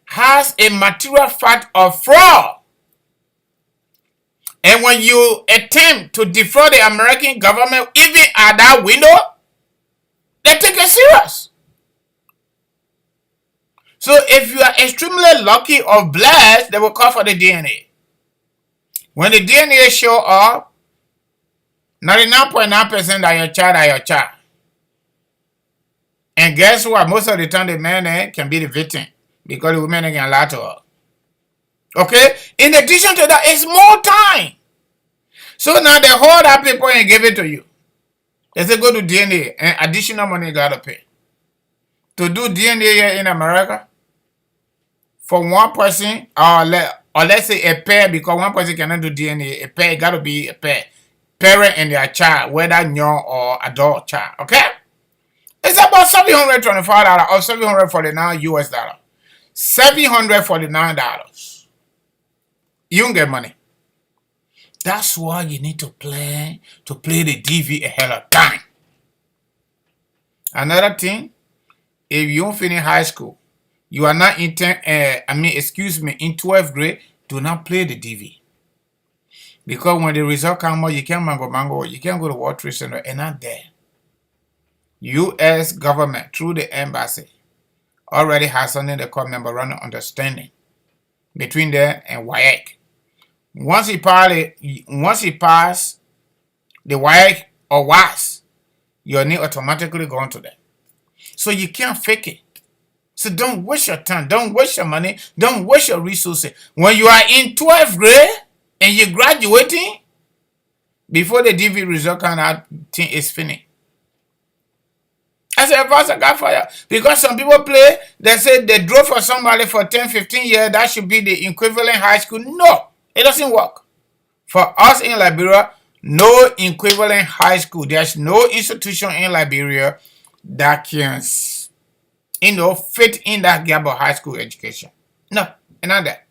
has a material fact of fraud. And when you attempt to defraud the American government, even at that window, they take it serious. So if you are extremely lucky or blessed, they will call for the DNA. When the DNA show up, 99.9% are your child are your child. And guess what? Most of the time the man can be the victim, because the women can lie to her. Okay? In addition to that, it's more time. So now they hold that paper and give it to you. They say go to DNA, and additional money you gotta pay. To do DNA here in America, for one person, or let's say a pair, because one person cannot do DNA, a pair, it gotta be a pair. Parent and their child, whether young or adult child, okay? It's about $725 or $749 US dollar. $749. You don't get money. That's why you need to plan to play the DV a hell of time. Another thing, if you don't finish high school, you are not in 12th grade, do not play the DV. Because when the result comes out, you can't mango, you can't go to World Trade Center and not there. U.S. government, through the embassy, already has something they call memorandum of understanding between them and WIAC. Once he pass the WIAC or WAS, your name automatically going to them. So you can't fake it. So don't waste your time, don't waste your money, don't waste your resources. When you are in 12th grade, and you're graduating before the DV result come out, thing is finished. I said, Pastor, got fire. Because some people play, they say they drove for somebody for 10, 15 years, that should be the equivalent high school. No, it doesn't work. For us in Liberia, no equivalent high school. There's no institution in Liberia that can, fit in that gap of high school education. No, not that.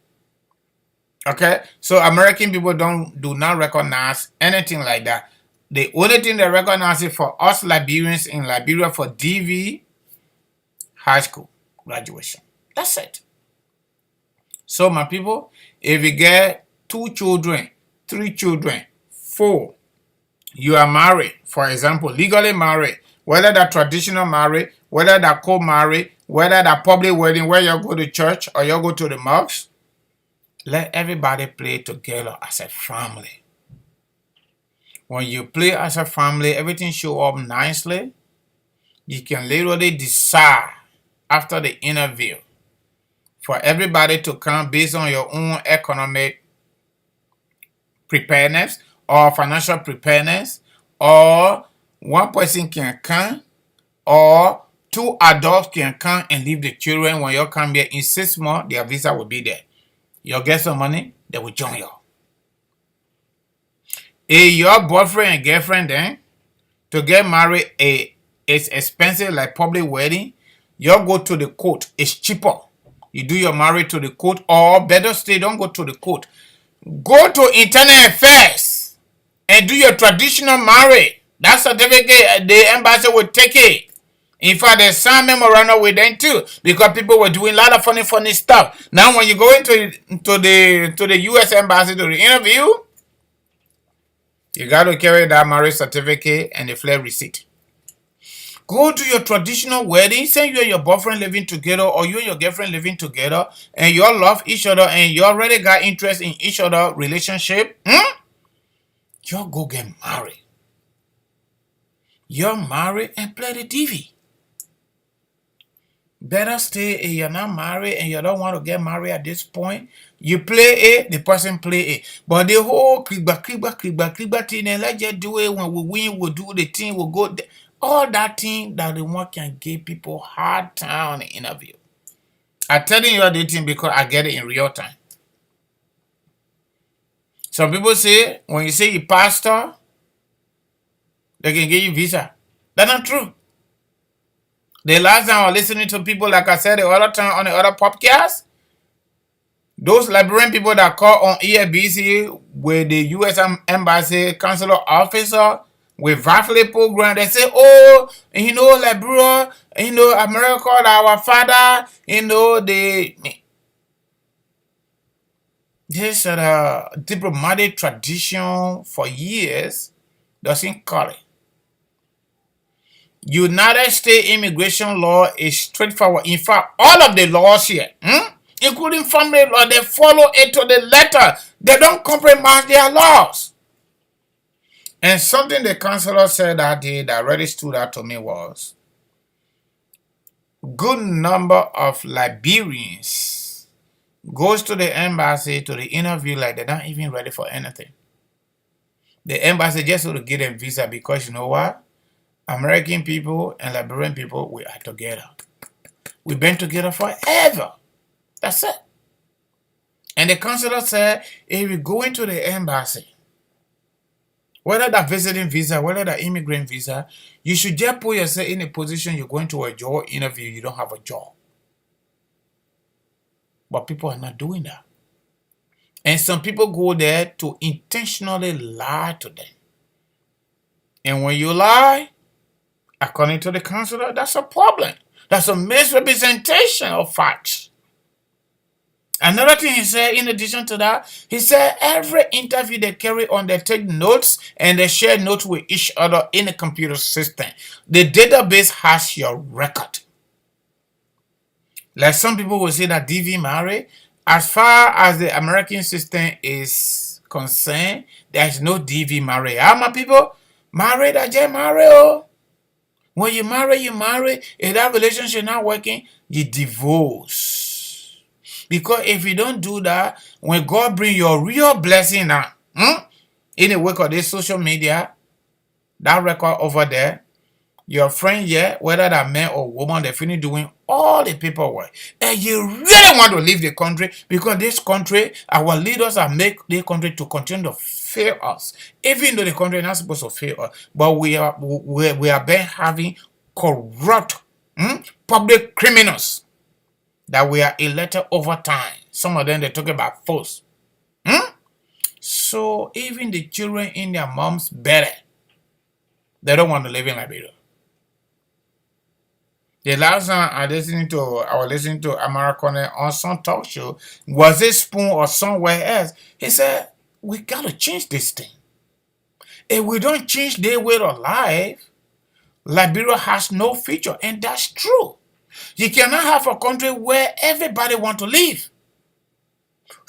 Okay, so American people do not recognize anything like that. The only thing they recognize is for us Liberians in Liberia for DV high school graduation. That's it. So my people, if you get 2 children, 3 children, 4, you are married, for example, legally married, whether that traditional marriage, whether that co-marriage, whether that public wedding where you go to church or you go to the mosque, let everybody play together as a family. When you play as a family, everything show up nicely. You can literally decide after the interview for everybody to come based on your own economic preparedness or financial preparedness, or one person can come or 2 adults can come and leave the children. When you come here in 6 months, their visa will be there. You'll get some money, they will join you. If your boyfriend and girlfriend then to get married it's expensive like public wedding, you go to the court. It's cheaper. You do your marriage to the court, or better still, don't go to the court. Go to internal affairs and do your traditional marriage. That certificate, the embassy will take it. In fact, there's some memorandum with them too, because people were doing a lot of funny stuff. Now, when you go into the U.S. embassy to the interview, you got to carry that marriage certificate and the flare receipt. Go to your traditional wedding. Say you and your boyfriend living together, or you and your girlfriend living together, and you all love each other, and you already got interest in each other relationship. You go get married. You're married and play the DV. Better stay if you're not married and you don't want to get married at this point. You play it, the person play it. But the whole kriba thing, and let's just do it. When we win, we'll do the thing, we'll go there. All that thing that the one can give people hard time on the interview. I'm telling you the thing because I get it in real time. Some people say, when you say you pastor, they can give you visa. That's not true. The last time I was listening to people, like I said the other time on the other podcast, those Liberian people that call on EFBC with the U.S. Embassy consular officer with VAFLE program, they say, oh, Liberia, America, our father, this diplomatic tradition for years doesn't call it. United States immigration law is straightforward. In fact, all of the laws here, including family law, they follow it to the letter. They don't compromise their laws. And something the counselor said that day that really stood out to me was, good number of Liberians goes to the embassy to the interview like they're not even ready for anything. The embassy just want to get them visa because you know what? American people and Liberian people, we are together. We've been together forever. That's it. And the counselor said, if you go into the embassy, whether that visiting visa, whether that immigrant visa, you should just put yourself in a position you're going to a job interview, you don't have a job. But people are not doing that. And some people go there to intentionally lie to them. And when you lie, according to the counselor, that's a problem. That's a misrepresentation of facts. Another thing he said, in addition to that, he said every interview they carry on, they take notes and they share notes with each other in a computer system. The database has your record. Like some people will say that DV married. As far as the American system is concerned, there's no DV marriage. How my people? Married, I just married. Oh. When you marry, you marry. If that relationship not working, you divorce. Because if you don't do that, when God bring your real blessing now, in the wake of this social media, that record over there, your friend here, whether that man or woman, they finish doing all the paperwork. And you really want to leave the country because this country, our leaders are make the country to continue to fail us. Even though the country is not supposed to fail us, but we have been having corrupt public criminals that we are elected over time. Some of them, they talk about force. So even the children in their mom's belly, they don't want to live in Liberia. The last time I was listening to American on some talk show, was it Spoon or somewhere else? He said, we gotta change this thing. If we don't change their way of life, Liberia has no future, and that's true. You cannot have a country where everybody want to live.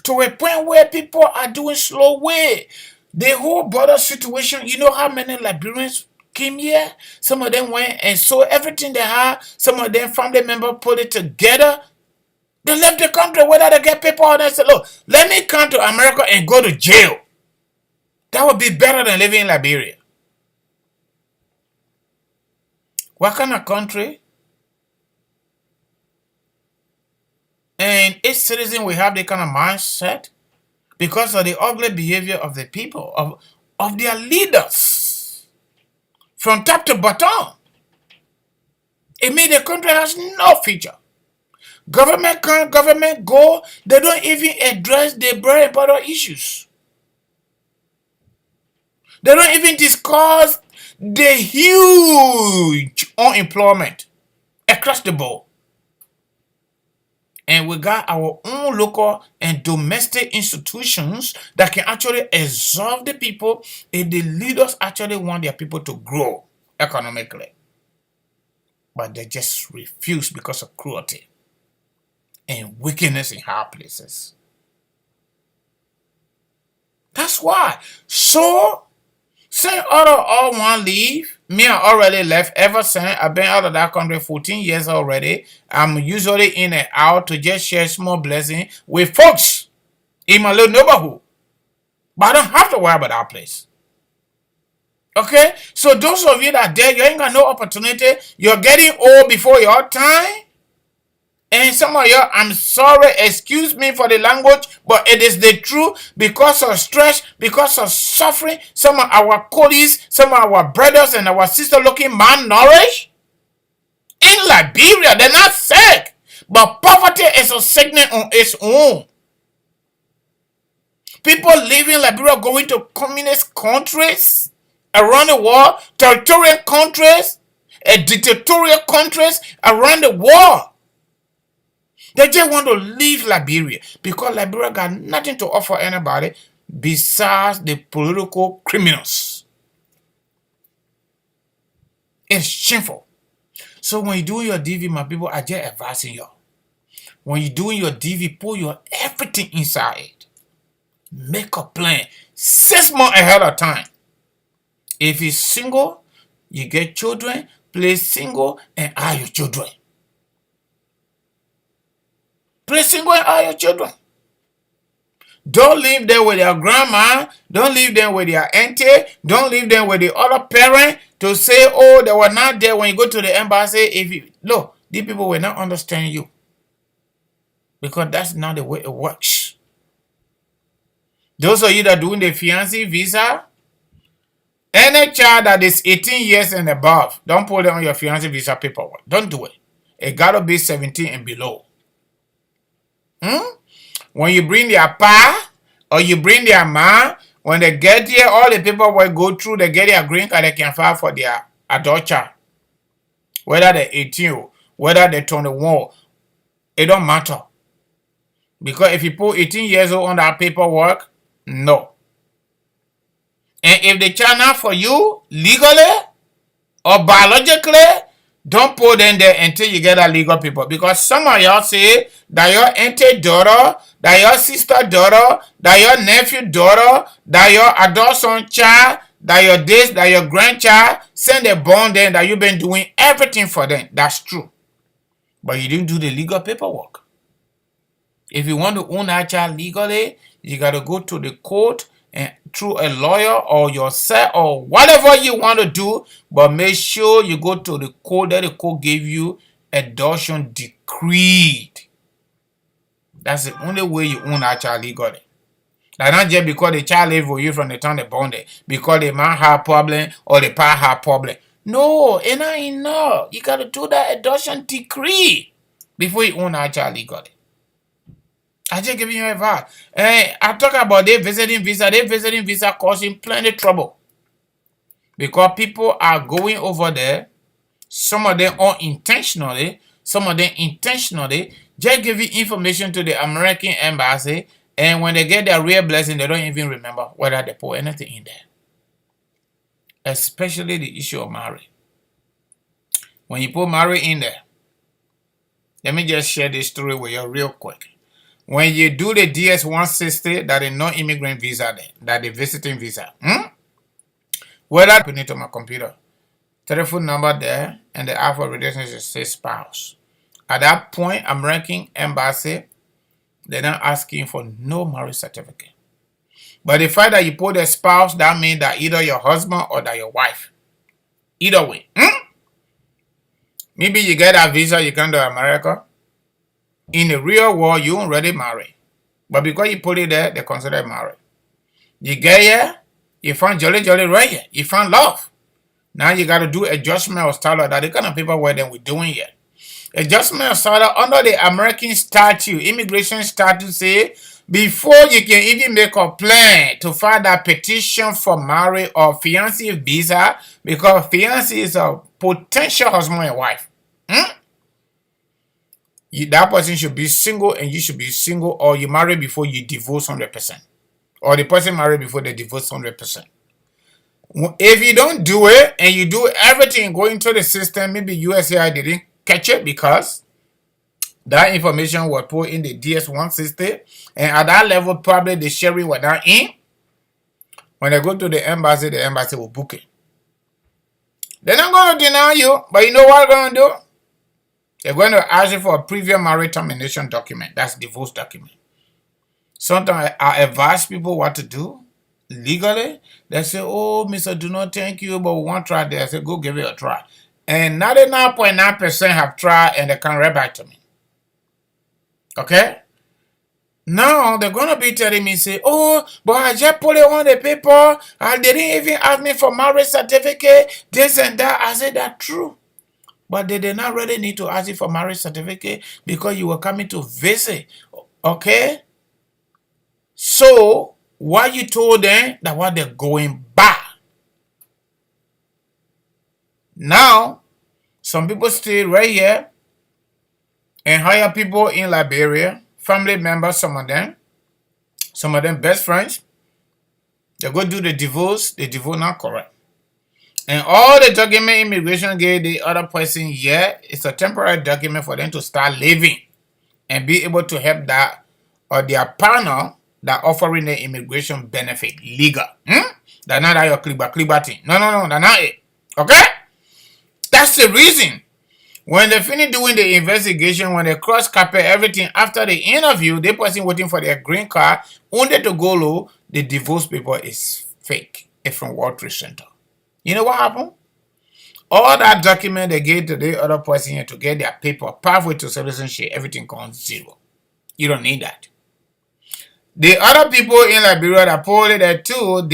To a point where people are doing slow way. The whole border situation, you know how many Liberians came here? Some of them went and sold everything they had. Some of them family members put it together. They left the country whether they get paper or they say, look, let me come to America and go to jail. That would be better than living in Liberia. What kind of country? And each citizen will have the kind of mindset because of the ugly behavior of the people, of their leaders. From top to bottom. It means the country has no future. Government come, government go. They don't even address the very important issues. They don't even discuss the huge unemployment across the board. And we got our own local and domestic institutions that can actually absorb the people if the leaders actually want their people to grow economically. But they just refuse because of cruelty and wickedness in high places. That's why. So, say all want leave. Me, I already left ever since. I've been out of that country 14 years already. I'm usually in and out to just share small blessing with folks in my little neighborhood. But I don't have to worry about that place. Okay? So those of you that are there, you ain't got no opportunity. You're getting old before your time. And some of you, I'm sorry, excuse me for the language, but it is the truth. Because of stress, because of suffering, some of our colleagues, some of our brothers and our sisters looking malnourished. In Liberia, they're not sick, but poverty is a sickness on its own. People living in Liberia going to communist countries around the world, territorial countries, and dictatorial countries around the world. They just want to leave Liberia because Liberia got nothing to offer anybody besides the political criminals. It's shameful. So when you're doing your DV, my people, I just advising you. When you're doing your DV, put your everything inside it. Make a plan 6 months ahead of time. If you're single, you get children, play single and have your children. Play single and have your children. Don't leave them with their grandma. Don't leave them with their auntie. Don't leave them with the other parent to say, oh, they were not there when you go to the embassy. Look, these people will not understand you. Because that's not the way it works. Those of you that are doing the fiancé visa, any child that is 18 years and above, don't put it on your fiancé visa paperwork. Don't do it. It gotta be 17 and below. When you bring their pa or you bring their ma, when they get here, all the paperwork go through, they get their green card, they can file for their adult child. Whether they're 18, whether they're 21, it don't matter. Because if you put 18 years old on that paperwork, no. And if the child not for you, legally or biologically, don't put them there until you get a legal paper. Because some of y'all say that your auntie daughter, that your sister daughter, that your nephew daughter, that your adult son child, that your this, that your grandchild, send a bond then that you've been doing everything for them. That's true. But you didn't do the legal paperwork. If you want to own that child legally, you got to go to the court and through a lawyer or yourself or whatever you want to do, but make sure you go to the court that the court gave you adoption decreed. That's the only way you own that child legally. Like not just because the child live with you from the time they born there, because the man have problem or the pa have problem. No, it not enough. You got to do that adoption decree before you own that child legally. I just giving you advice. I talk about their visiting visa. Their visiting visa causing plenty trouble because people are going over there. Some of them unintentionally, some of them intentionally, just giving information to the American embassy, and when they get their real blessing, they don't even remember whether they put anything in there. Especially the issue of marriage. When you put marriage in there, let me just share this story with you real quick. When you do the DS-160, that is non-immigrant visa there, that is visiting visa. Whether I put it on my computer, telephone number there, and the alpha relationship says spouse. At that point, American embassy, they're not asking for no marriage certificate. But the fact that you put a spouse, that means that either your husband or that your wife. Either way. Maybe you get a visa, you come to America. In the real world, you already married. But because you put it there, they consider it married. You get here, you find jolly right here. You find love. Now you got to do adjustment of status. That's the kind of paperwork that we're doing here. Adjustment of status under the American statute, immigration statute say, before you can even make a plan to file that petition for marriage or fiancé visa, because fiancé is a potential husband and wife. That person should be single and you should be single, or you marry before you divorce 100%. Or the person married before they divorce 100%. If you don't do it and you do everything going through the system, maybe USAI didn't catch it because that information was put in the DS-160, and at that level, probably the sharing was not in. When they go to the embassy will book it. They're not going to deny you, but you know what they're going to do? They're going to ask you for a previous marriage termination document. That's divorce document. Sometimes I advise people what to do legally. They say, oh, Mr. Do not thank you, but we want to try this. I say, go give it a try. And 99.9% have tried and they come right back to me. Okay? Now they're going to be telling me, say, oh, but I just put it on the paper. They didn't even ask me for marriage certificate, this and that. I said, that's true. But they did not really need to ask you for marriage certificate because you were coming to visit. Okay? So, what you told them that what they're going back. Now, some people stay right here and hire people in Liberia, family members, some of them best friends. They go do the divorce not correct. And all the document immigration gave the other person here, it's a temporary document for them to start living and be able to help that or their partner that offering the immigration benefit legal. That's not that your clipper thing. No, that's not it. Okay? That's the reason. When they finish doing the investigation, when they cross carpet everything after the interview, the person waiting for their green card, only to go low, the divorce paper is fake. It's from World Trade Center. You know what happened? All that document they gave to the other person here to get their paper, pathway to citizenship, everything comes zero. You don't need that. The other people in Liberia that pulled it there too,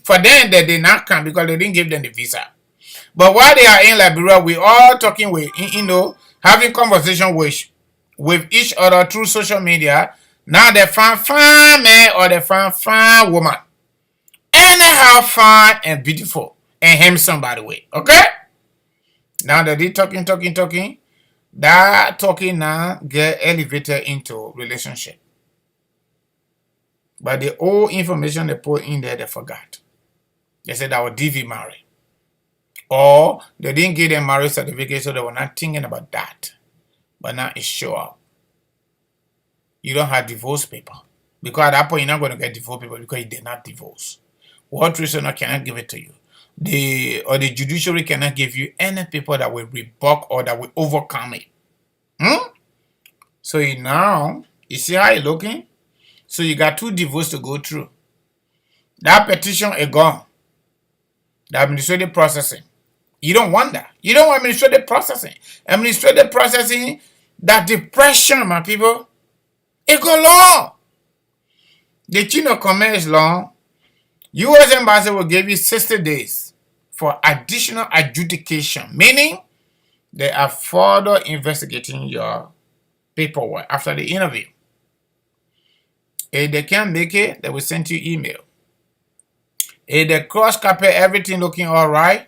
for them they did not come because they didn't give them the visa. But while they are in Liberia, we all talking with, having conversation with each other through social media. Now they find fine man or they find fine woman. Anyhow fine and beautiful and handsome by the way. Okay? Now that they talking. That talking now get elevated into relationship. But the old information they put in there, they forgot. They said that was DV married. Or they didn't give them marriage certificate, so they were not thinking about that. But now it show up. You don't have divorce paper. Because at that point, you're not going to get divorce paper because you did not divorce. World Trade Center cannot give it to you. The judiciary cannot give you any paper that will rebuke or that will overcome it. So now, You see how it's looking? So you got 2 divorces to go through. That petition is gone. The administrative processing. You don't want that. You don't want administrative processing. Administrative processing, that depression, my people, it go long. The chain of command is long. U.S. Embassy will give you 60 days for additional adjudication, meaning they are further investigating your paperwork after the interview. If they can't make it, they will send you email. If they cross-copy everything looking all right,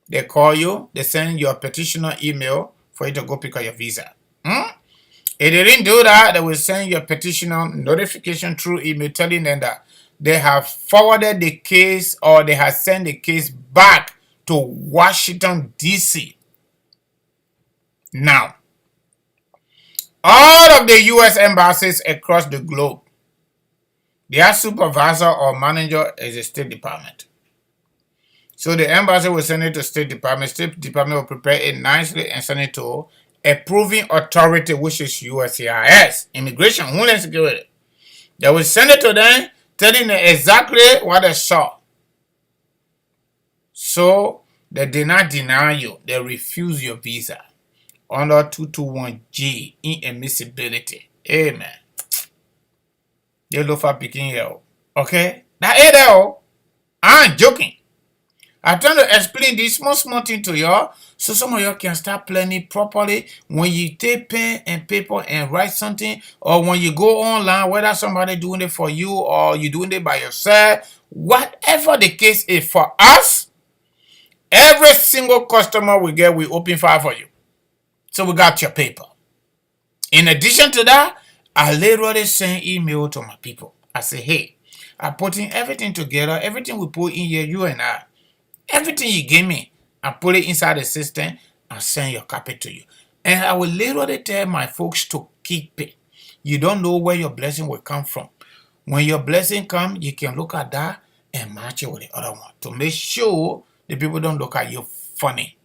they call you, they send your petitioner email for you to go pick up your visa. If they didn't do that, they will send your petitioner notification through email telling them that they have forwarded the case or they have sent the case back to Washington, D.C. Now, all of the U.S. embassies across the globe, their supervisor or manager is the State Department. So the embassy will send it to State Department. State Department will prepare it nicely and send it to approving authority, which is USCIS, Immigration, Homeland Security. They will send it to them, telling them exactly what they saw. So they did not deny you. They refuse your visa under 221G, inadmissibility. Amen. They look for picking you. Okay? That ain't there. I'm joking. I'm trying to explain this small thing to y'all so some of y'all can start planning properly when you take pen and paper and write something, or when you go online, whether somebody doing it for you or you doing it by yourself, whatever the case is. For us, every single customer we get, we open file for you. So we got your paper. In addition to that, I literally send email to my people. I say, hey, I'm putting everything together, everything we put in here, you and I. Everything you give me, I put it inside the system and send your copy to you. And I will literally tell my folks to keep it. You don't know where your blessing will come from. When your blessing comes, you can look at that and match it with the other one to make sure the people don't look at you funny.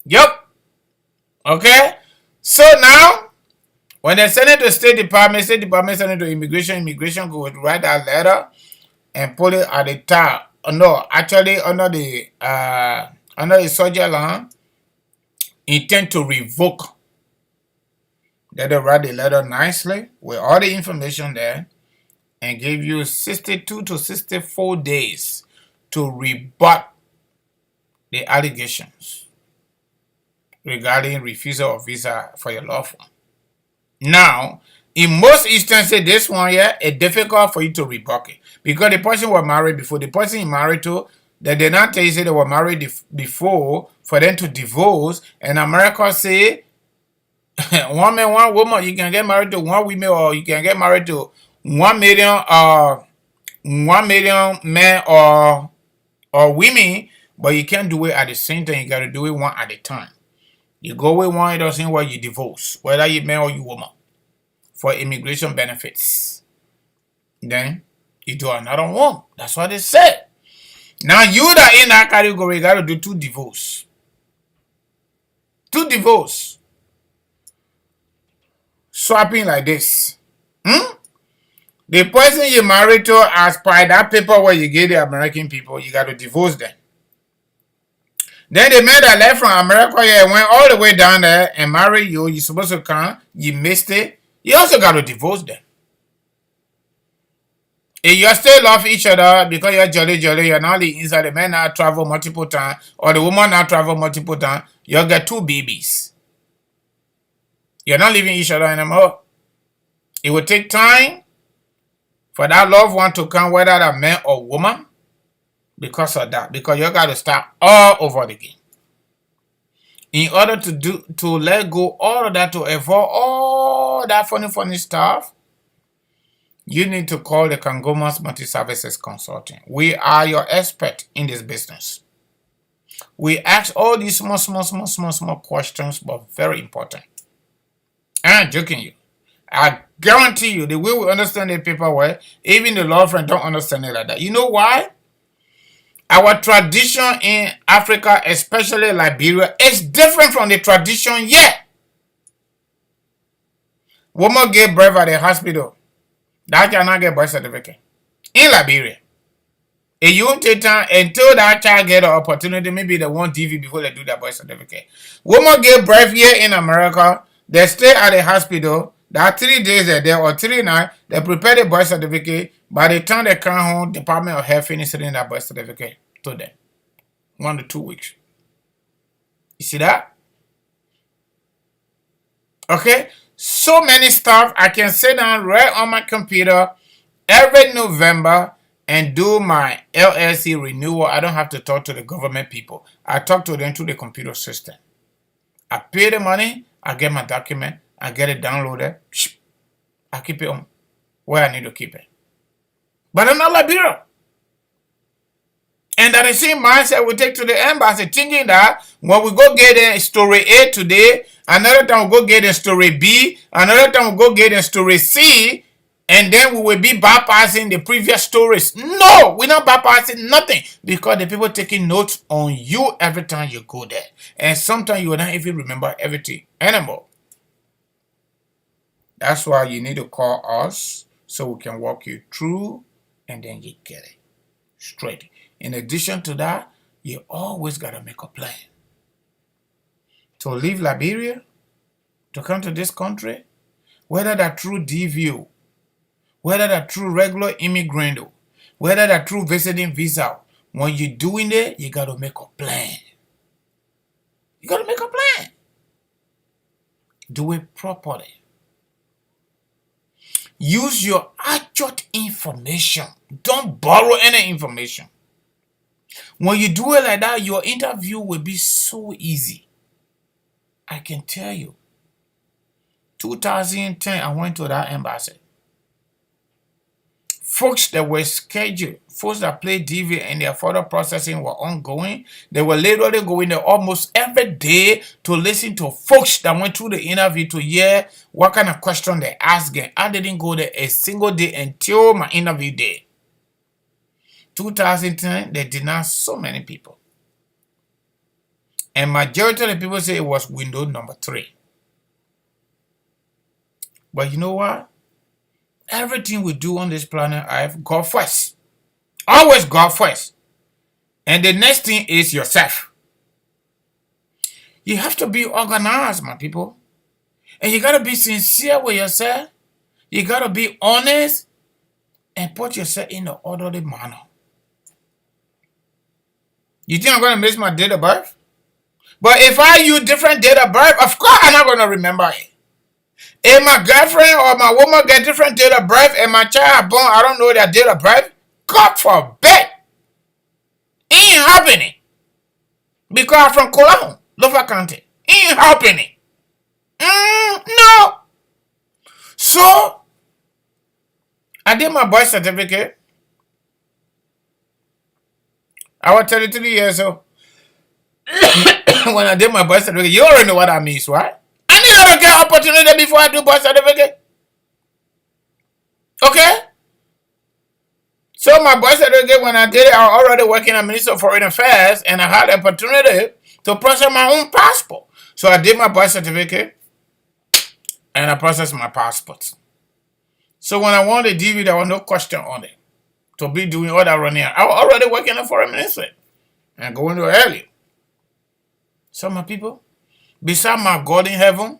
Yep. Okay? So now, when they send it to State Department send it to Immigration go write that letter and put it at the top. No, actually under the subject line, intend to revoke. They write the letter nicely with all the information there and give you 62 to 64 days to rebut the allegations regarding refusal of visa for your loved one. Now, in most instances, this one here is difficult for you to rebut it because the person was married before. The person you married to, they did not tell you say they were married before for them to divorce. And America say, one man, one woman, you can get married to one woman, or you can get married to 1 million men or women, but you can't do it at the same time. You got to do it one at a time. You go with one, it doesn't work, you divorce, whether you man or you woman, for immigration benefits. Then you do another one. That's what they said. Now you that in that category, you got to do 2 divorce. 2 divorce. Swapping like this. The person you married to, as per that paper where you gave the American people, you got to divorce them. Then the man that left from America here went all the way down there and married you. You're supposed to come. You missed it. You also got to divorce them. If you still love each other because you're jolly, you're not the inside, the man now travel multiple times, or the woman now travel multiple times, you'll get 2 babies. You're not leaving each other anymore. It will take time for that loved one to come, whether a man or woman, because of that. Because you got to start all over again. In order to let go all of that, to avoid all that funny stuff, you need to call the Kangoma'S Multi-Services Consulting. We are your expert in this business. We ask all these small questions, but very important. I'm joking you. I guarantee you, the way we understand the paperwork, even the law firm don't understand it like that. You know why? Our tradition in Africa, especially Liberia, is different from the tradition here. Woman gave birth at the hospital. That cannot get birth certificate. In Liberia. And you take time until that child get an opportunity, maybe they want DV before they do their birth certificate. Woman gave birth here in America, they stay at the hospital, that 3 days they're there or 3 nights, they prepare the birth certificate. By the time they come home, Department of Health finishes sending that birth certificate to them. 1 to 2 weeks. You see that? Okay? So many stuff. I can sit down right on my computer every November and do my LLC renewal. I don't have to talk to the government people. I talk to them through the computer system. I pay the money, I get my document, I get it downloaded. I keep it on where I need to keep it. But I'm not Liberia. And that the same mindset we take to the embassy, thinking that when we go get in story A today, another time we go get in story B, another time we go get in story C, and then we will be bypassing the previous stories. No, we're not bypassing nothing because the people taking notes on you every time you go there. And sometimes you will not even remember everything anymore. That's why you need to call us so we can walk you through and then you get it straight. In addition to that, you always got to make a plan. To leave Liberia, to come to this country, whether that through DVO, whether that through regular immigrant, whether that through visiting visa, when you're doing it, you got to make a plan. You got to make a plan. Do it properly. Use your accurate information. Don't borrow any information. When you do it like that, your interview will be so easy. I can tell you. 2010, I went to that embassy. Folks that were scheduled, folks that played DV and their further processing were ongoing. They were literally going there almost every day to listen to folks that went through the interview to hear what kind of question they asked. I didn't go there a single day until my interview day. 2010, they denied so many people. And majority of the people say it was window number 3. But you know what? Everything we do on this planet, I have God first. Always God first. And the next thing is yourself. You have to be organized, my people. And you got to be sincere with yourself. You got to be honest and put yourself in an orderly manner. You think I'm going to miss my date of birth? But if I use different date of birth, of course I'm not going to remember it. If my girlfriend or my woman get different date of birth and my child born, I don't know their date of birth, God forbid. It ain't happening. Because I'm from Cologne, Lofa County. It ain't happening. No. So, I did my birth certificate. I was 33 years old. When I did my birth certificate, you already know what that means, right? I need to get opportunity before I do birth certificate. Okay? So my birth certificate, when I did it, I was already working at Ministry of Foreign Affairs, and I had the opportunity to process my own passport. So I did my birth certificate, and I processed my passport. So when I wanted DV, there was no question on it to be doing all that running. I was already working in the Foreign Ministry and going to early. So my people, beside my God in heaven,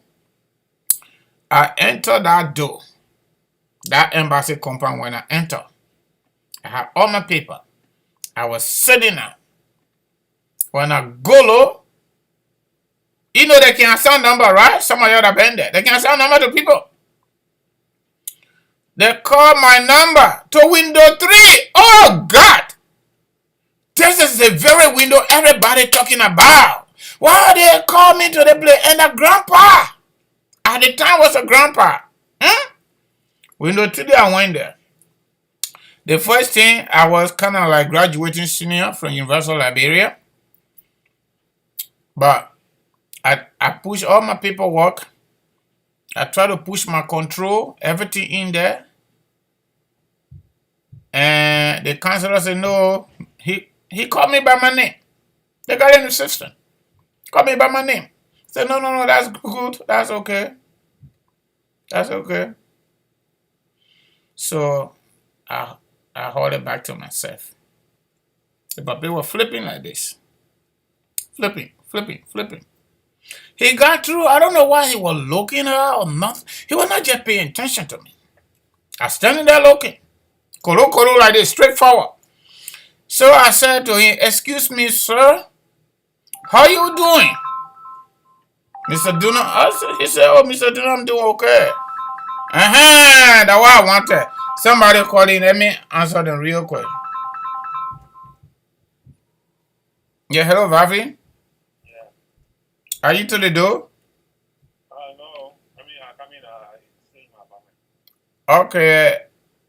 I entered that door, that embassy compound. When I entered, I had all my paper. I was sitting down. When I go low, you know they can assign number, right? Some of you have been there. They can assign number to people. They call my number to window 3. Oh God! This is the very window everybody talking about. Why they call me to the place? And the grandpa, at the time was a grandpa. Window 3, I went there. The first thing, I was kind of like graduating senior from University of Liberia. But I pushed all my paperwork. I tried to push my control, everything in there. And the counselor said, no, he called me by my name. They got in the system. Called me by my name. I said, no, that's good. That's okay. That's okay. So I hold it back to myself. The puppy was flipping like this. Flipping, flipping, flipping. He got through. I don't know why he was looking at her or nothing. He was not just paying attention to me. I was standing there looking. Kolo kolo like this, straightforward. So I said to him, "Excuse me, sir. How you doing?" Mr. Duna, he said, "Oh, Mr. Duna, I'm doing okay." That's what I wanted. Somebody calling, let me answer them real quick. Yeah, hello, Vavi. Yeah. Are you to the door? No. I come in, stay in my apartment. Okay.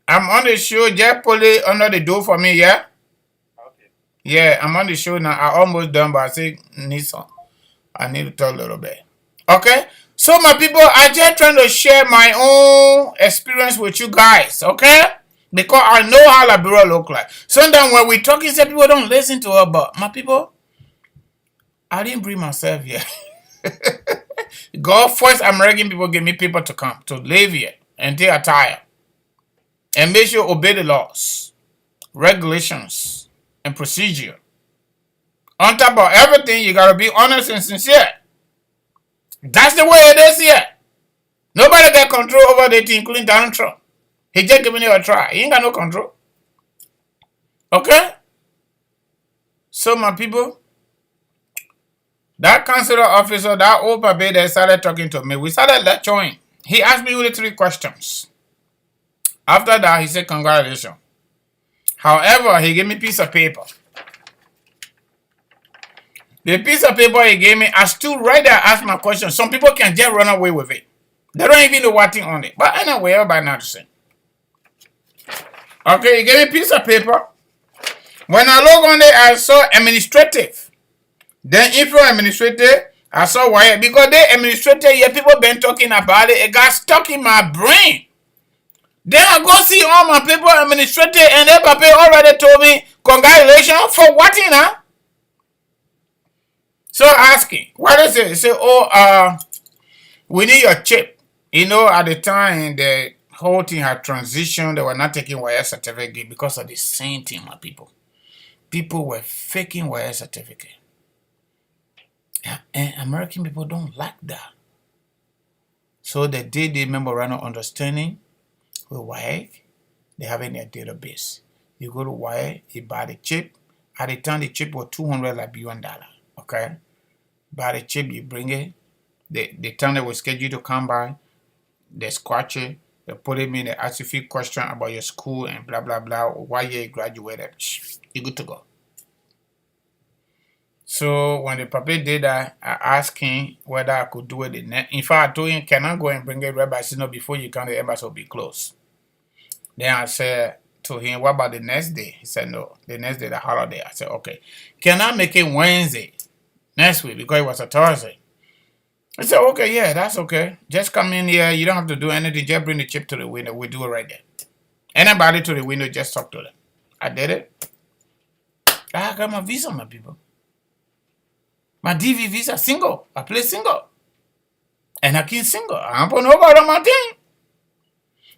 I'm on the show. Just pull it under the door for me, yeah? Okay. Yeah, I'm on the show now. I almost done, but I say I need to talk a little bit. Okay? So, my people, I just trying to share my own experience with you guys, okay? Because I know how Liberia look like. Sometimes when we talking, say people don't listen to her, but my people, I didn't bring myself here. God first American people give me people to come, to live here until I tire. And make sure obey the laws, regulations, and procedure. On top of everything, you gotta be honest and sincere. That's the way it is here. Nobody got control over the thing, including Donald Trump. He just giving you a try. He ain't got no control. Okay? So my people, that consular officer, that old baby that started talking to me, we started lecturing. He asked me only 3 questions. After that, he said, congratulations. However, he gave me a piece of paper. The piece of paper he gave me, I stood right there and asked my question. Some people can just run away with it. They don't even know what thing on it. But anyway, everybody knows the same. Okay, he gave me a piece of paper. When I look on it, I saw administrative. Then info administrative, I saw why. Because they administrative, yeah, people been talking about it. It got stuck in my brain. Then I go see all my people administrative, and their papa already told me, congratulations for what, you know? So asking, what is it? He said, oh, we need your chip. You know, at the time, the whole thing had transitioned. They were not taking wire certificate because of the same thing, my people. People were faking wire certificate. And American people don't like that. So they did the memorandum of understanding with WIRE. They have it in their database. You go to WIRE, you buy the chip. At the time, the chip was $200 like $1. Okay? Buy the chip, you bring it. The time they were scheduled to come by, they scratch it. They put it in, they ask you a few questions about your school and blah, blah, blah. Why you graduated. You're good to go. So when the papa did that, I asked him whether I could do it the next. In fact, I told him, can I go and bring it right back? I said, no, before you come, the embassy will be closed. Then I said to him, what about the next day? He said, no, the next day, the holiday. I said, okay. Can I make it Wednesday next week? Because it was a Thursday. I said, okay, yeah, that's okay. Just come in here. You don't have to do anything. Just bring the chip to the window. We'll do it right there. Anybody to the window, just talk to them. I did it. I got my visa, my people. My DV visa, single. I play single. And I keep single. I don't put nobody on my team.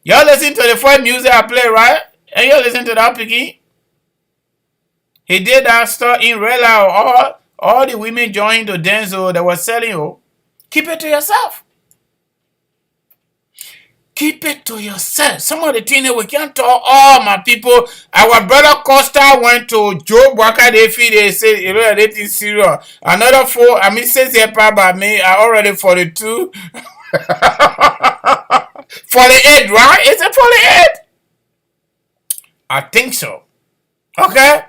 Y'all listen to the first music I play, right? And y'all listen to that piggy. He did that stuff in Rela. All the women joined the dance that was selling you. Keep it to yourself. Keep it to yourself. Some of the things that we can't tell all my people. Our brother Costa went to Joe Waka. They said, you know, they think serious. Another 6 years by me. I already 42. 48, right? Is it 48? I think so. Okay?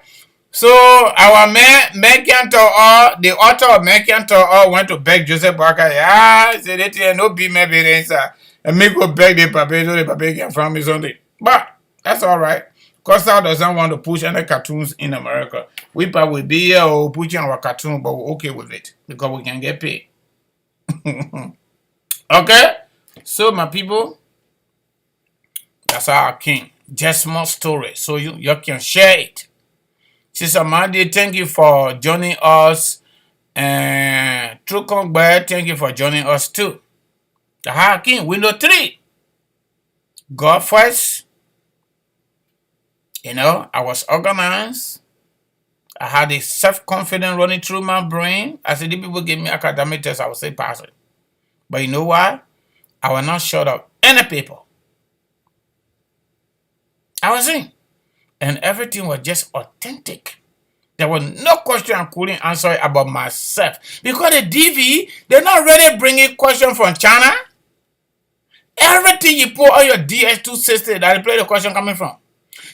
So our Mekian the author of Mekian went to beg Joseph Waka. Yeah, he said, no be my parents. And me go beg the papa so the papa can find me something. But that's all right. Costa doesn't want to push any cartoons in America. We probably be here or pushing our cartoon, but we're okay with it because we can get paid. Okay? So my people, that's our king. Just more story. So you can share it. Sister Mandy, thank you for joining us. And True Kongbe, thank you for joining us too. The King, window 3. God first. I was organized. I had a self-confidence running through my brain. I said, the people give me academic tests, I would say pass it. But you know what? I will not shut up any people. I was in. And everything was just authentic. There was no question I couldn't answer about myself. Because the DV, they're not really bringing question from China. Everything you put on your DS2 system, that play the question coming from.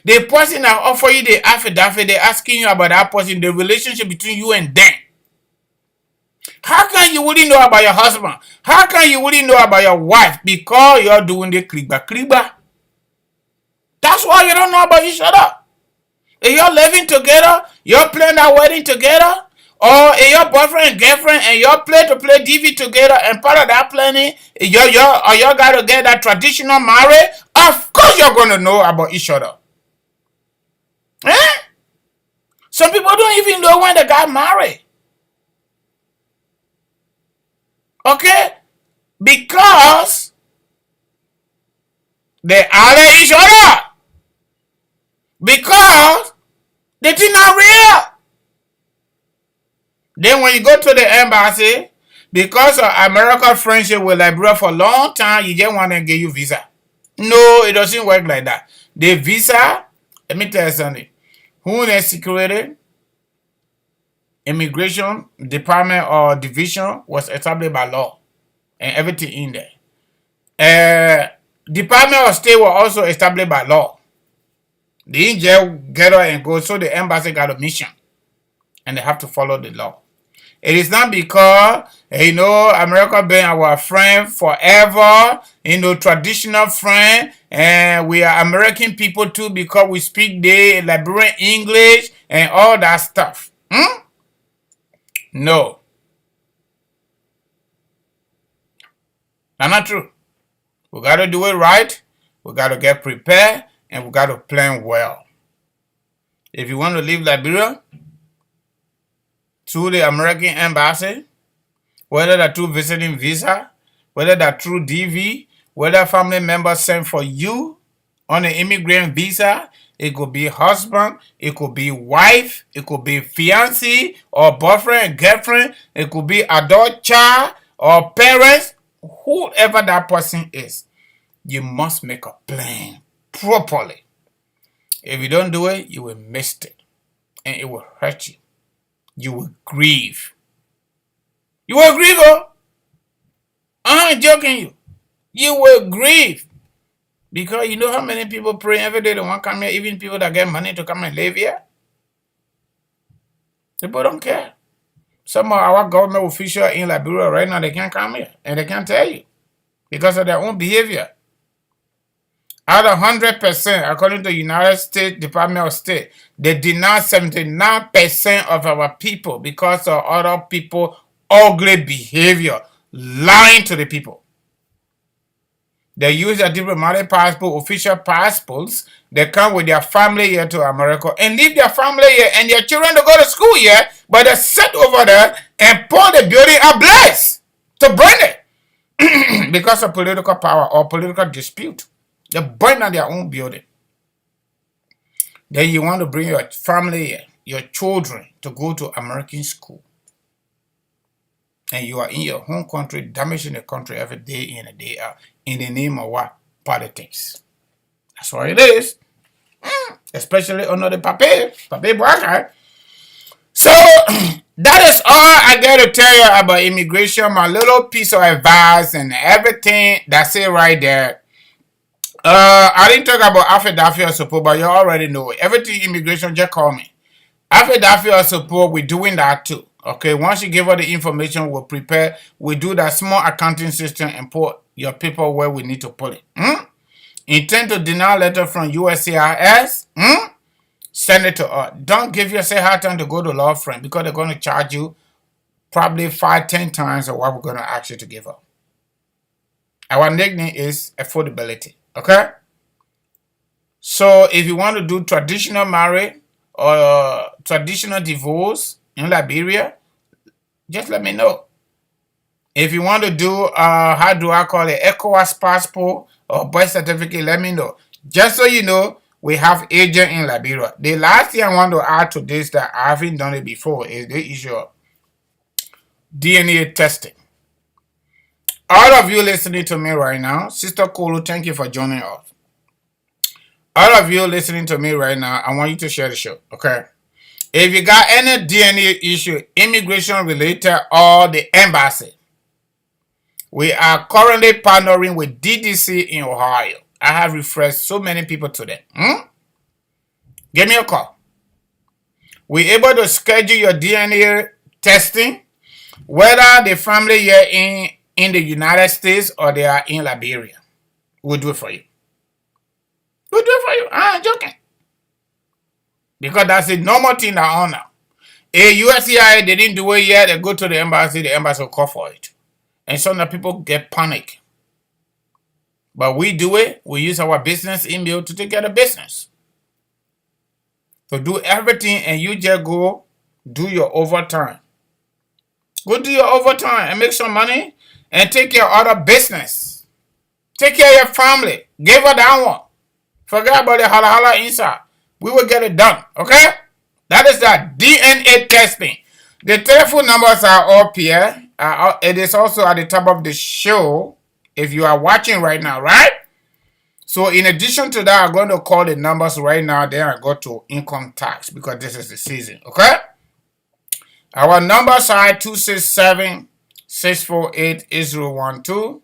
The person that offer you the affidavit, they're asking you about that person, the relationship between you and them. How can you wouldn't know about your husband? How can you wouldn't know about your wife? Because you're doing the kriba. That's why you don't know about each other. If you're living together, you're playing that wedding together, or if your boyfriend and girlfriend and you're play DV together, and part of that planning, you got to get that traditional marriage, of course you're going to know about each other. Eh? Some people don't even know when they got married. Okay? Because they are each other. Because they did not real. Then when you go to the embassy, because of American friendship with Liberia for a long time, you just want to get you visa. No, it doesn't work like that. The visa, let me tell you something. Who is security, immigration, department or division was established by law. And everything in there. Department of State was also established by law. They didn't just get her and go, so the embassy got a mission. And they have to follow the law. It is not because, America been our friend forever, traditional friend, and we are American people too because we speak the Liberian English and all that stuff. No. That's not true. We got to do it right. We got to get prepared, and we got to plan well. If you want to leave Liberia, through the American embassy, whether that's through visiting visa, whether that's through DV, whether family members send for you on an immigrant visa, it could be husband, it could be wife, it could be fiancé or boyfriend, girlfriend, it could be adult child or parents, whoever that person is, you must make a plan properly. If you don't do it, you will miss it and it will hurt you. You will grieve. You will grieve, oh? I'm joking you. You will grieve. Because you know how many people pray every day they want to come here, even people that get money to come and live here? People don't care. Some of our government officials in Liberia right now, they can't come here. And they can't tell you. Because of their own behavior. Out of 100%, according to the United States Department of State, they deny 79% of our people because of other people's ugly behavior, lying to the people. They use their diplomatic passport, official passports. They come with their family here to America and leave their family here and their children to go to school here, but they sit over there and pour the building ablaze to burn it because of political power or political dispute. They burn down their own building. Then you want to bring your family, your children, to go to American school. And you are in your home country, damaging the country every day in and day out, in the name of what? Politics. That's what it is. Especially under the pape bracket. So, that is all I got to tell you about immigration, my little piece of advice and everything that's it right there. I didn't talk about affidavit of support, but you already know it. Everything immigration, just call me. Affidavit of support, we're doing that too. Okay, once you give us the information, we'll prepare. We do that small accounting system and put your paper where we need to put it. Intent to deny letter from USCIS. Send it to us. Don't give yourself hard time to go to law firm because they're going to charge you probably 5-10 times of what we're going to ask you to give up. Our nickname is affordability. Okay? So if you want to do traditional marriage or traditional divorce in Liberia, just let me know. If you want to do, how do I call it, ECOWAS passport or birth certificate, let me know. Just so you know, we have agent in Liberia. The last thing I want to add to this that I haven't done it before is the issue of DNA testing. All of you listening to me right now, Sister Kolo, thank you for joining us. All of you listening to me right now, I want you to share the show, okay? If you got any DNA issue, immigration related, or the embassy, we are currently partnering with DDC in Ohio. I have referred so many people to them. Give me a call. We're able to schedule your DNA testing, whether the family here in the United States or they are in Liberia. We'll do it for you. We'll do it for you. I ain't joking. Because that's a normal thing that on now. A USCIS, they didn't do it yet. They go to the embassy will call for it. And some of the people get panic. But we do it. We use our business email to take care of business. So do everything and you just go do your overtime. Go do your overtime and make some money and take care of other business. Take care of your family. Give her that one. Forget about the holla inside. We will get it done. Okay? That is that DNA testing. The telephone numbers are up here. It is also at the top of the show if you are watching right now, right? So in addition to that, I'm going to call the numbers right now. Then I go to income tax because this is the season. Okay? Our numbers are 267-648-8012,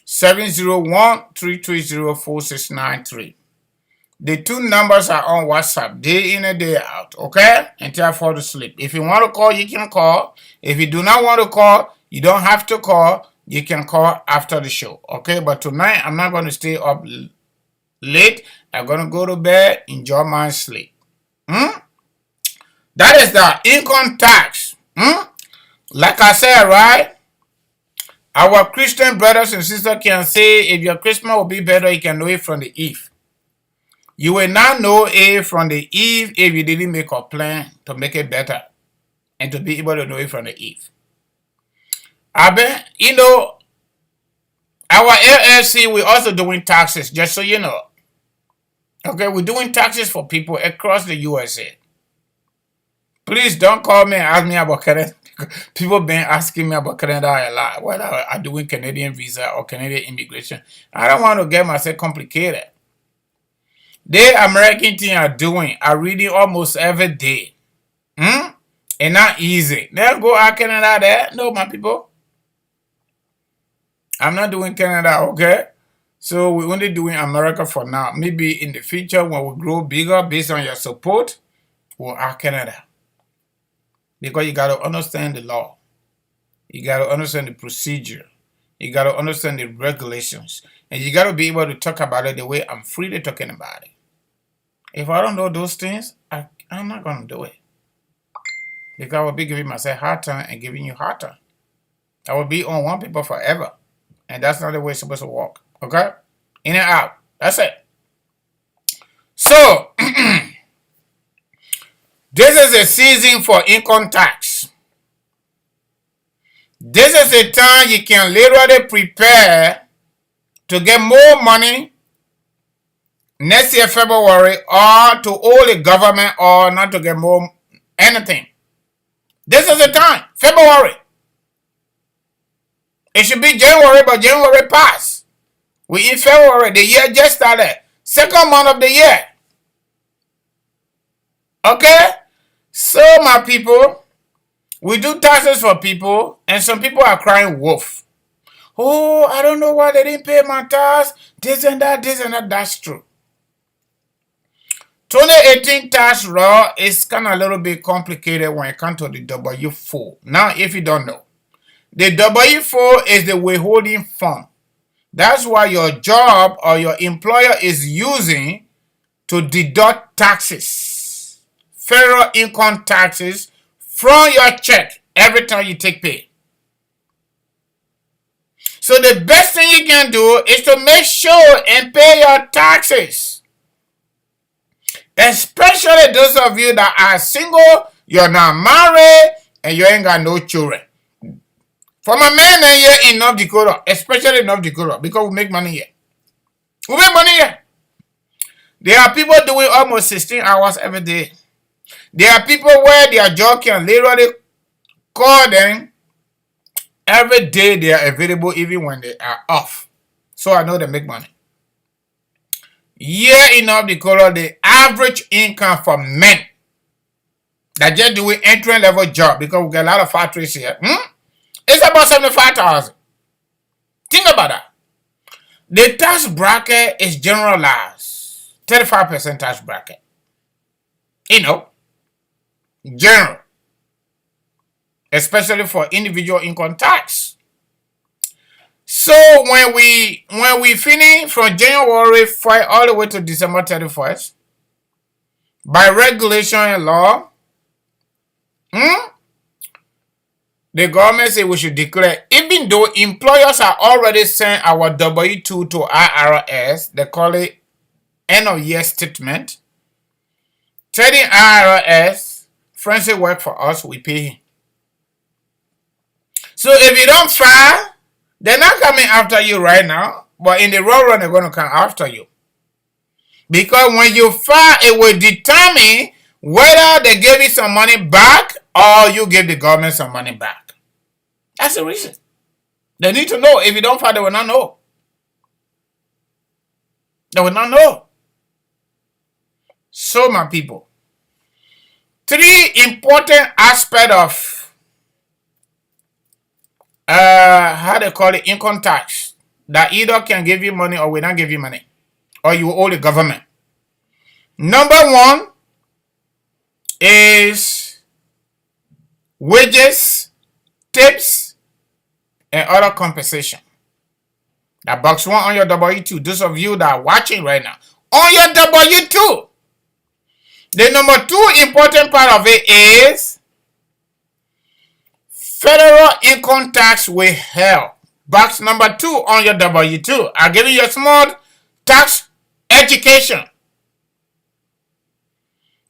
701-330-4693. The two numbers are on WhatsApp, day in and day out, okay? Until I fall asleep. If you want to call, you can call. If you do not want to call, you don't have to call. You can call after the show, okay? But tonight, I'm not going to stay up late. I'm going to go to bed, enjoy my sleep. That is the income tax. Like I said, right? Our Christian brothers and sisters can say, if your Christmas will be better, you can know it from the eve. You will not know it from the eve if you didn't make a plan to make it better and to be able to know it from the eve. Our LLC, we're also doing taxes, just so you know. Okay, we're doing taxes for people across the USA. Please don't call me and ask me about Canada. People been asking me about Canada a lot, whether I'm doing Canadian visa or Canadian immigration. I don't want to get myself complicated. The American thing are doing, are reading almost every day. And not easy. They'll go out Canada there. No, my people. I'm not doing Canada, okay? So we're only doing America for now. Maybe in the future when we grow bigger based on your support, we'll out Canada. Because you got to understand the law. You got to understand the procedure. You got to understand the regulations. And you got to be able to talk about it the way I'm freely talking about it. If I don't know those things, I'm not going to do it. Because I will be giving myself hard time and giving you hard time. I will be on one people forever. And that's not the way it's supposed to work. Okay? In and out. That's it. So, this is a season for income tax. This is a time you can literally prepare to get more money next year, February, or to owe the government or not to get more anything. This is the time, February. It should be January, but January passed. We in February, the year just started. Second month of the year. Okay? So, my people, we do taxes for people, and some people are crying wolf. Oh, I don't know why they didn't pay my tax. This and that. That's true. 2018 tax law is kind of a little bit complicated when it comes to the W-4. Now, if you don't know, the W-4 is the withholding fund. That's why your job or your employer is using to deduct taxes, federal income taxes from your check every time you take pay. So the best thing you can do is to make sure and pay your taxes. Especially those of you that are single, you're not married, and you ain't got no children. For my men here in North Dakota, especially in North Dakota, because we make money here. We make money here. There are people doing almost 16 hours every day. There are people where their job can literally call them every day. They are available even when they are off. So I know they make money. Here in North Dakota, the average income for men that just doing entry level job, because we get a lot of factories here, it's about 75,000. Think about that. The tax bracket is generalized. 35% tax bracket. General. Especially for individual income tax. So when we finish from January 1st all the way to December 31st, by regulation and law, the government say we should declare, even though employers are already sent our W-2 to IRS, they call it end of year statement, telling IRS, Francis work for us, we pay him. So if you don't file, they're not coming after you right now, but in the long run, they're going to come after you. Because when you file, it will determine whether they give you some money back or you give the government some money back. That's the reason. They need to know. If you don't file, they will not know. They will not know. So, my people, 3 important aspects of how they call it, income tax, that either can give you money or will not give you money, or you owe the government. Number 1 is wages, tips, and other compensation. That box 1 on your W-2. Those of you that are watching right now, on your W-2. The number 2 important part of it is federal income tax withheld. Box number 2 on your W-2. I'll give you a small tax education.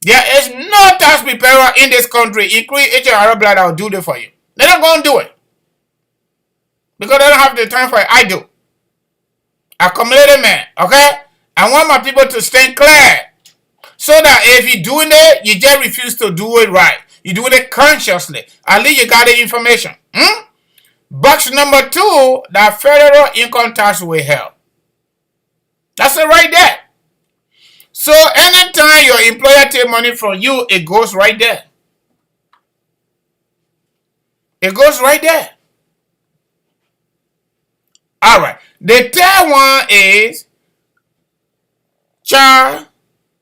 There is no tax preparer in this country, including HR Blood, that will do this for you. They're not going to do it. Because they don't have the time for it. I do. Accumulated man, okay? I want my people to stay clear. So that if you're doing it, you just refuse to do it right. You're doing it consciously. At least you got the information. Box number 2, that federal income tax will help. That's it right there. So anytime your employer takes money from you, it goes right there. It goes right there. All right. The third one is child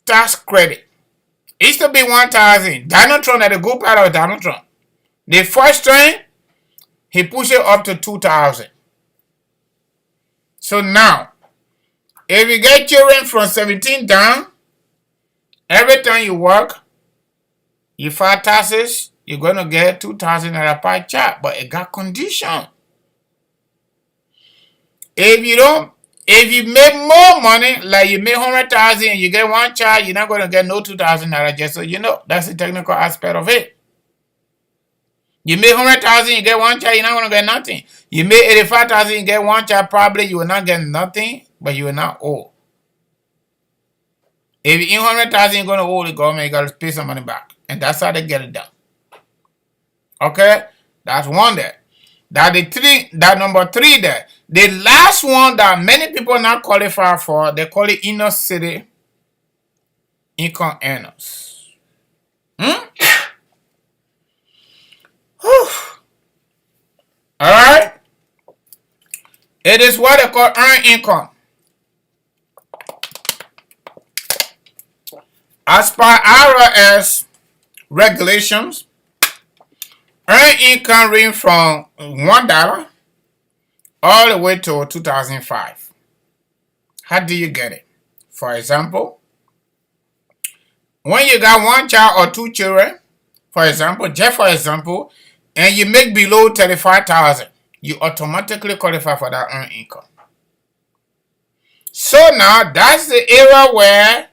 tax credit. It used to be 1,000. Donald Trump had a good part of Donald Trump. The first time, he pushed it up to 2,000. So now, if you get children from 17 down, every time you work, you file taxes, you're going to get 2,000 per child. But it got condition. If you make more money, like you make 100,000 and you get 1 child, you're not going to get no 2,000 just so you know. That's the technical aspect of it. You make 100,000, you get 1 child, you're not going to get nothing. You make 85,000, you get 1 child, probably you will not get nothing, but you will not owe. If you in 100,000, you're going to owe the government, you got to pay some money back. And that's how they get it done. Okay? That's one there. That number 3 there. The last one that many people not qualify for, they call it inner city income earners. Alright? It is what they call earned income. As per IRS regulations, earned income range from $1 all the way to 2005. How do you get it? For example, when you got 1 child or 2 children, just for example, and you make below 35,000, you automatically qualify for that earned income. So now that's the area where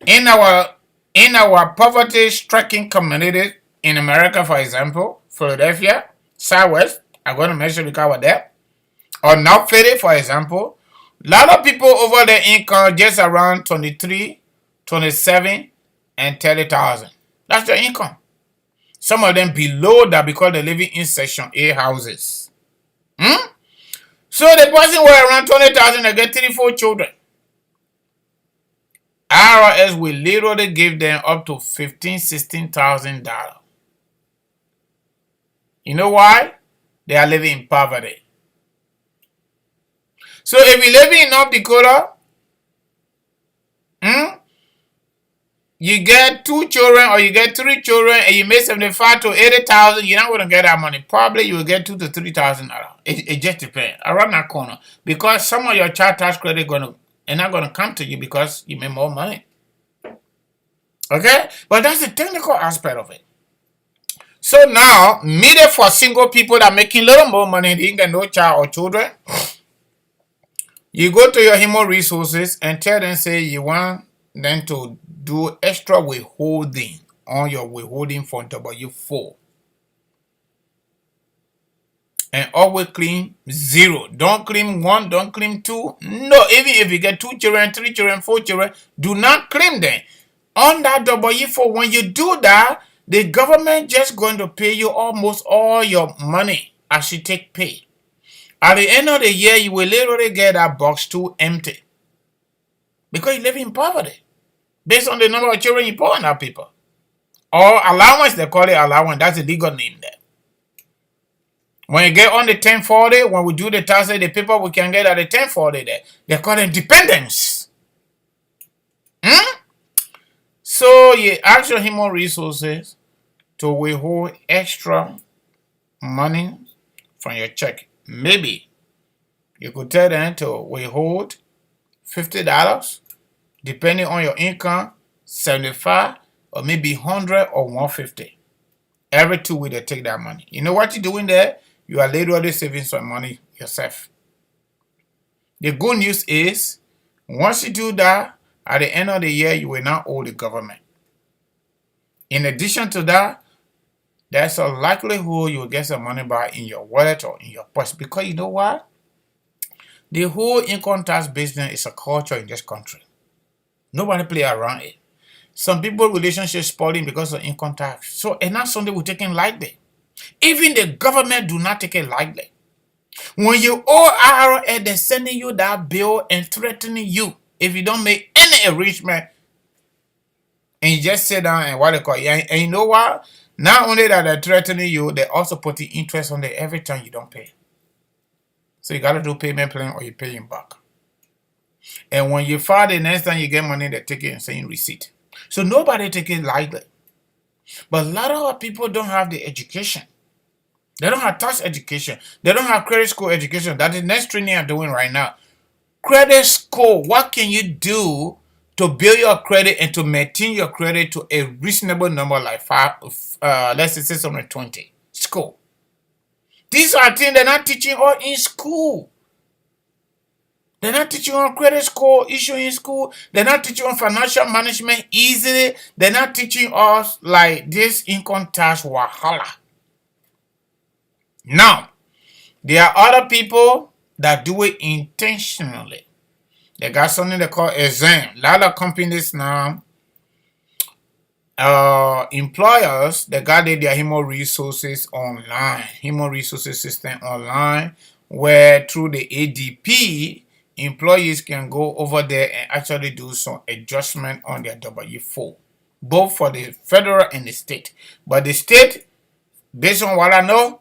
in our poverty-stricken community in America, for example, Philadelphia, Southwest, I'm going to mention because of that, or North Philly, for example, A lot of people over their income just around 23, 27, and 30,000. That's their income. Some of them below that because they're living in Section A houses. So the person who around 20,000, they get 34 children. IRS will literally give them up to $15,000, $16,000. You know why? They are living in poverty. So if you live in North Dakota, you get 2 children or you get 3 children and you make 75 to 80,000, you're not going to get that money. Probably you will get $2,000 to $3,000. It just depends. Around that corner. Because some of your child tax credit are not going to come to you because you make more money. Okay? But that's the technical aspect of it. So now, needed for single people that are making little more money, they ain't got no child or children. You go to your human resources and tell them, say, you want them to do extra withholding on your withholding for W-4. And always claim 0. Don't claim 1, don't claim 2. No, even if you get 2 children, 3 children, 4 children, do not claim them. On that W-4, when you do that, the government just going to pay you almost all your money as you take pay. At the end of the year, you will literally get that box 2 empty. Because you live in poverty. Based on the number of children you put on that people. Or allowance, they call it allowance. That's the legal name there. When you get on the 1040, when we do the taxes, the people we can get at the 1040 there, they call them dependents. So you ask your human resources to withhold extra money from your check. Maybe you could tell them to withhold $50, depending on your income, 75, or maybe 100 or 150. Every 2 weeks they take that money. You know what you're doing there? You are literally saving some money yourself. The good news is, once you do that, at the end of the year, you will not owe the government. In addition to that, there's a likelihood you will get some money back in your wallet or in your purse. Because you know what? The whole income tax business is a culture in this country. Nobody play around it. Some people relationships spoiling because of income tax. So it's not something we're taking lightly. Even the government do not take it lightly. When you owe IRS, they're sending you that bill and threatening you if you don't make any arrangement. And you just sit down and what they call it. And you know what? Not only that they're threatening you, they're also putting interest on it every time you don't pay. So you got to do payment plan or you pay him back. And when you file the next time you get money, they take it and saying receipt. So nobody take it lightly. But a lot of our people don't have the education. They don't have tax education. They don't have credit score education. That is the next training I'm doing right now. Credit score. What can you do to build your credit and to maintain your credit to a reasonable number like let's say 620 score? These are things they're not teaching all in school. They're not teaching on credit score issue in school. They're not teaching on financial management easily. They're not teaching us like this income tax wahala. Now, there are other people that do it intentionally. They got something they call exam. A lot of companies now, employers, they got their human resources online, human resources system online, where through the ADP, employees can go over there and actually do some adjustment on their W-4, both for the federal and the state. But the state, based on what I know,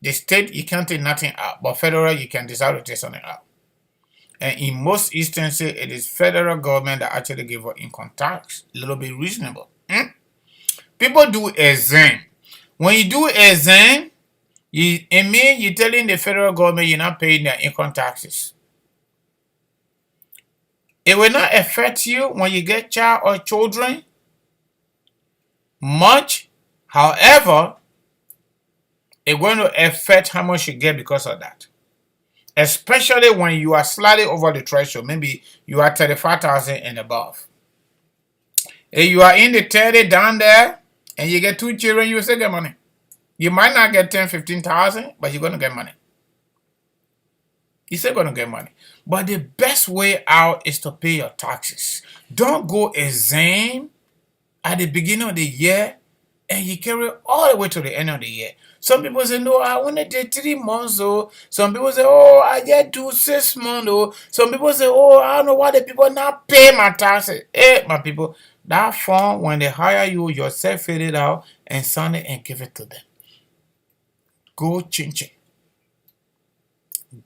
the state, you can't take nothing out. But federal, you can decide to take something out. And in most instances, it is federal government that actually give us income tax. A little bit reasonable. People do exam. When you do exam, it means you're telling the federal government you're not paying their income taxes. It will not affect you when you get child or children much. However, it's going to affect how much you get because of that. Especially when you are slightly over the threshold. Maybe you are 35,000 and above. If you are in the 30 down there and you get 2 children, you will still get money. You might not get 10,000, 15,000, but you're going to get money. You're still going to get money. But the best way out is to pay your taxes. Don't go exempt at the beginning of the year and you carry all the way to the end of the year. Some people say, no, I want to do 3 months. Oh. Some people say, oh, I just do 6 months. Oh. Some people say, oh, I don't know why the people not pay my taxes. Hey, my people, that form, when they hire you, yourself fill it out and sign it and give it to them. Go change it.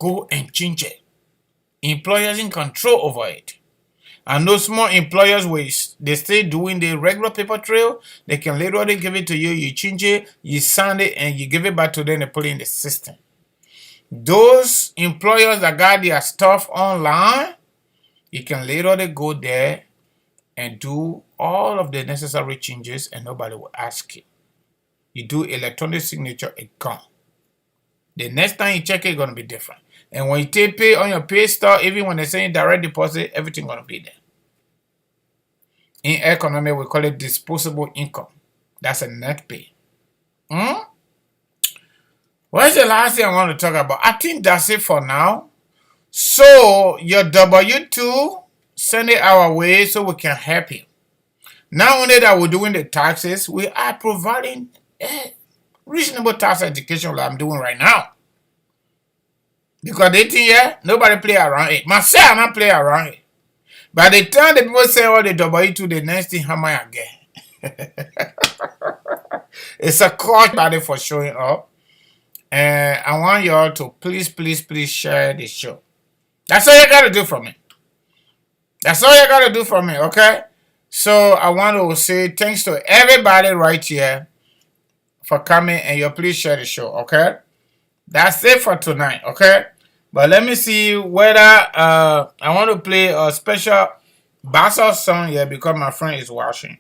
Go and change it. Employers in control over it. And those small employers, they still doing the regular paper trail, they can literally give it to you, you change it, you sign it, and you give it back to them and put it in the system. Those employers that got their stuff online, you can literally go there and do all of the necessary changes and nobody will ask you. You do electronic signature, it's gone. The next time you check it, it's going to be different. And when you take pay on your pay stub, even when they're saying direct deposit, everything's going to be there. In economy, we call it disposable income. That's a net pay. What's the last thing I want to talk about? I think that's it for now. So, your W-2, send it our way so we can help you. Not only that we're doing the taxes, we are providing reasonable tax education like I'm doing right now. Because they think, yeah, nobody play around it. Myself, I not play around it. By the time the people say all the W-2, the next thing, how much I get? It's a cost body for showing up. And I want y'all to please, please, please share the show. That's all you got to do for me. That's all you got to do for me, okay? So I want to say thanks to everybody right here for coming, and you please share the show, okay? That's it for tonight, okay? But let me see whether I want to play a special Bassa song here because my friend is washing.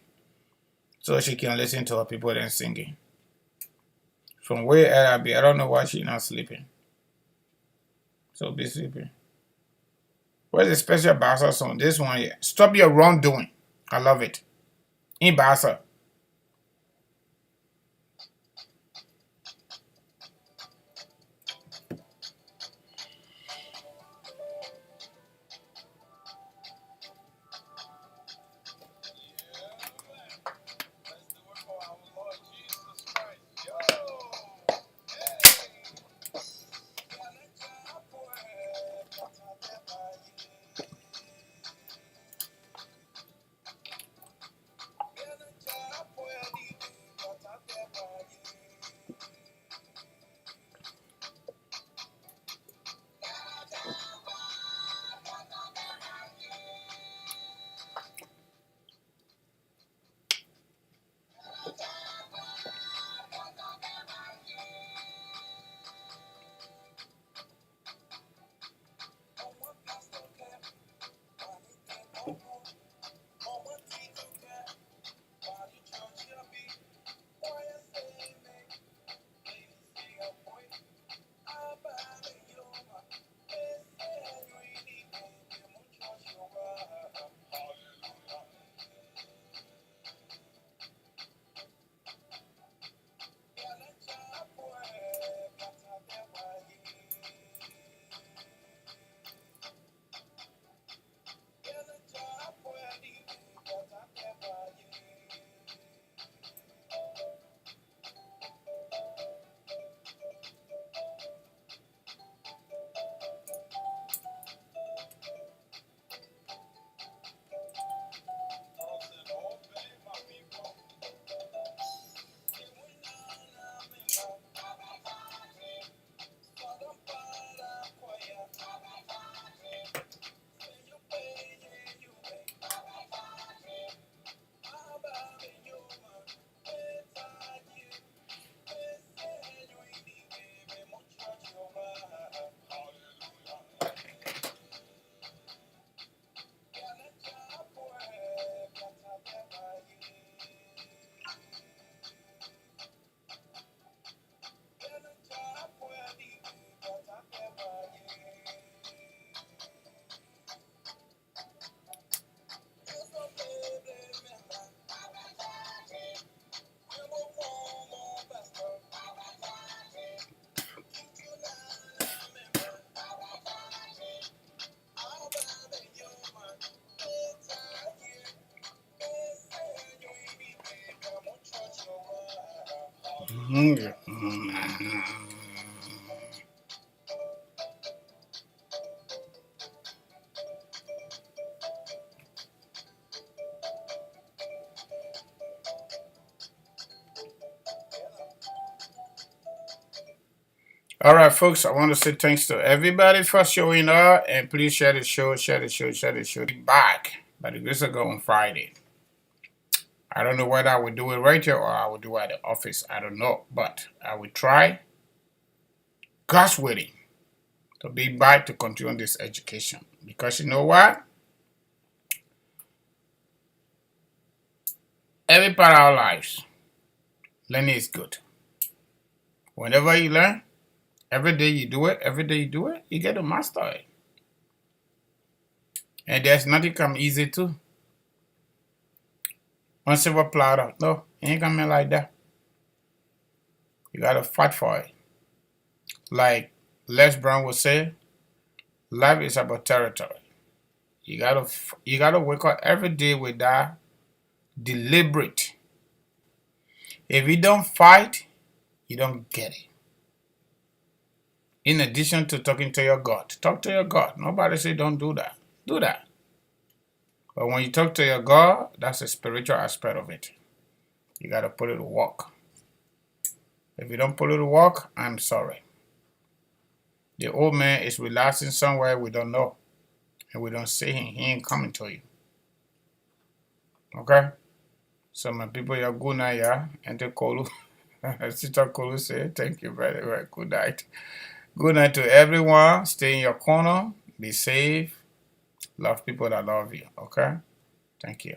So she can listen to her people then singing. From where I be, I don't know why she's not sleeping. So be sleeping. Where's the special Bassa song? This one here. Stop your wrongdoing. I love it. In Bassa. Mm. All right, folks, I want to say thanks to everybody for showing up, and please share the show, share the show, share the show. Be back by the grace of God on Friday. I don't know whether I will do it right here or I will do it at the office. I don't know, but I will try, God's willing, to be back to continue this education. Because you know what? Every part of our lives, learning is good. Whenever you learn, every day you do it, you get to master it. And there's nothing come easy too. On silver platter. No, it ain't coming like that. You gotta fight for it. Like Les Brown would say, life is about territory. You gotta wake up every day with that deliberate. If you don't fight, you don't get it. In addition to talking to your God, talk to your God. Nobody say don't do that. Do that. But when you talk to your God, that's a spiritual aspect of it. You gotta put it to work. If you don't put it to work, I'm sorry. The old man is relaxing somewhere we don't know. And we don't see him. He ain't coming to you. Okay? So my people, you're good night, yeah? And the Kolu. Sister Kolu say, thank you very much. Good night. Good night to everyone. Stay in your corner. Be safe. Love people that love you. Okay? Thank you.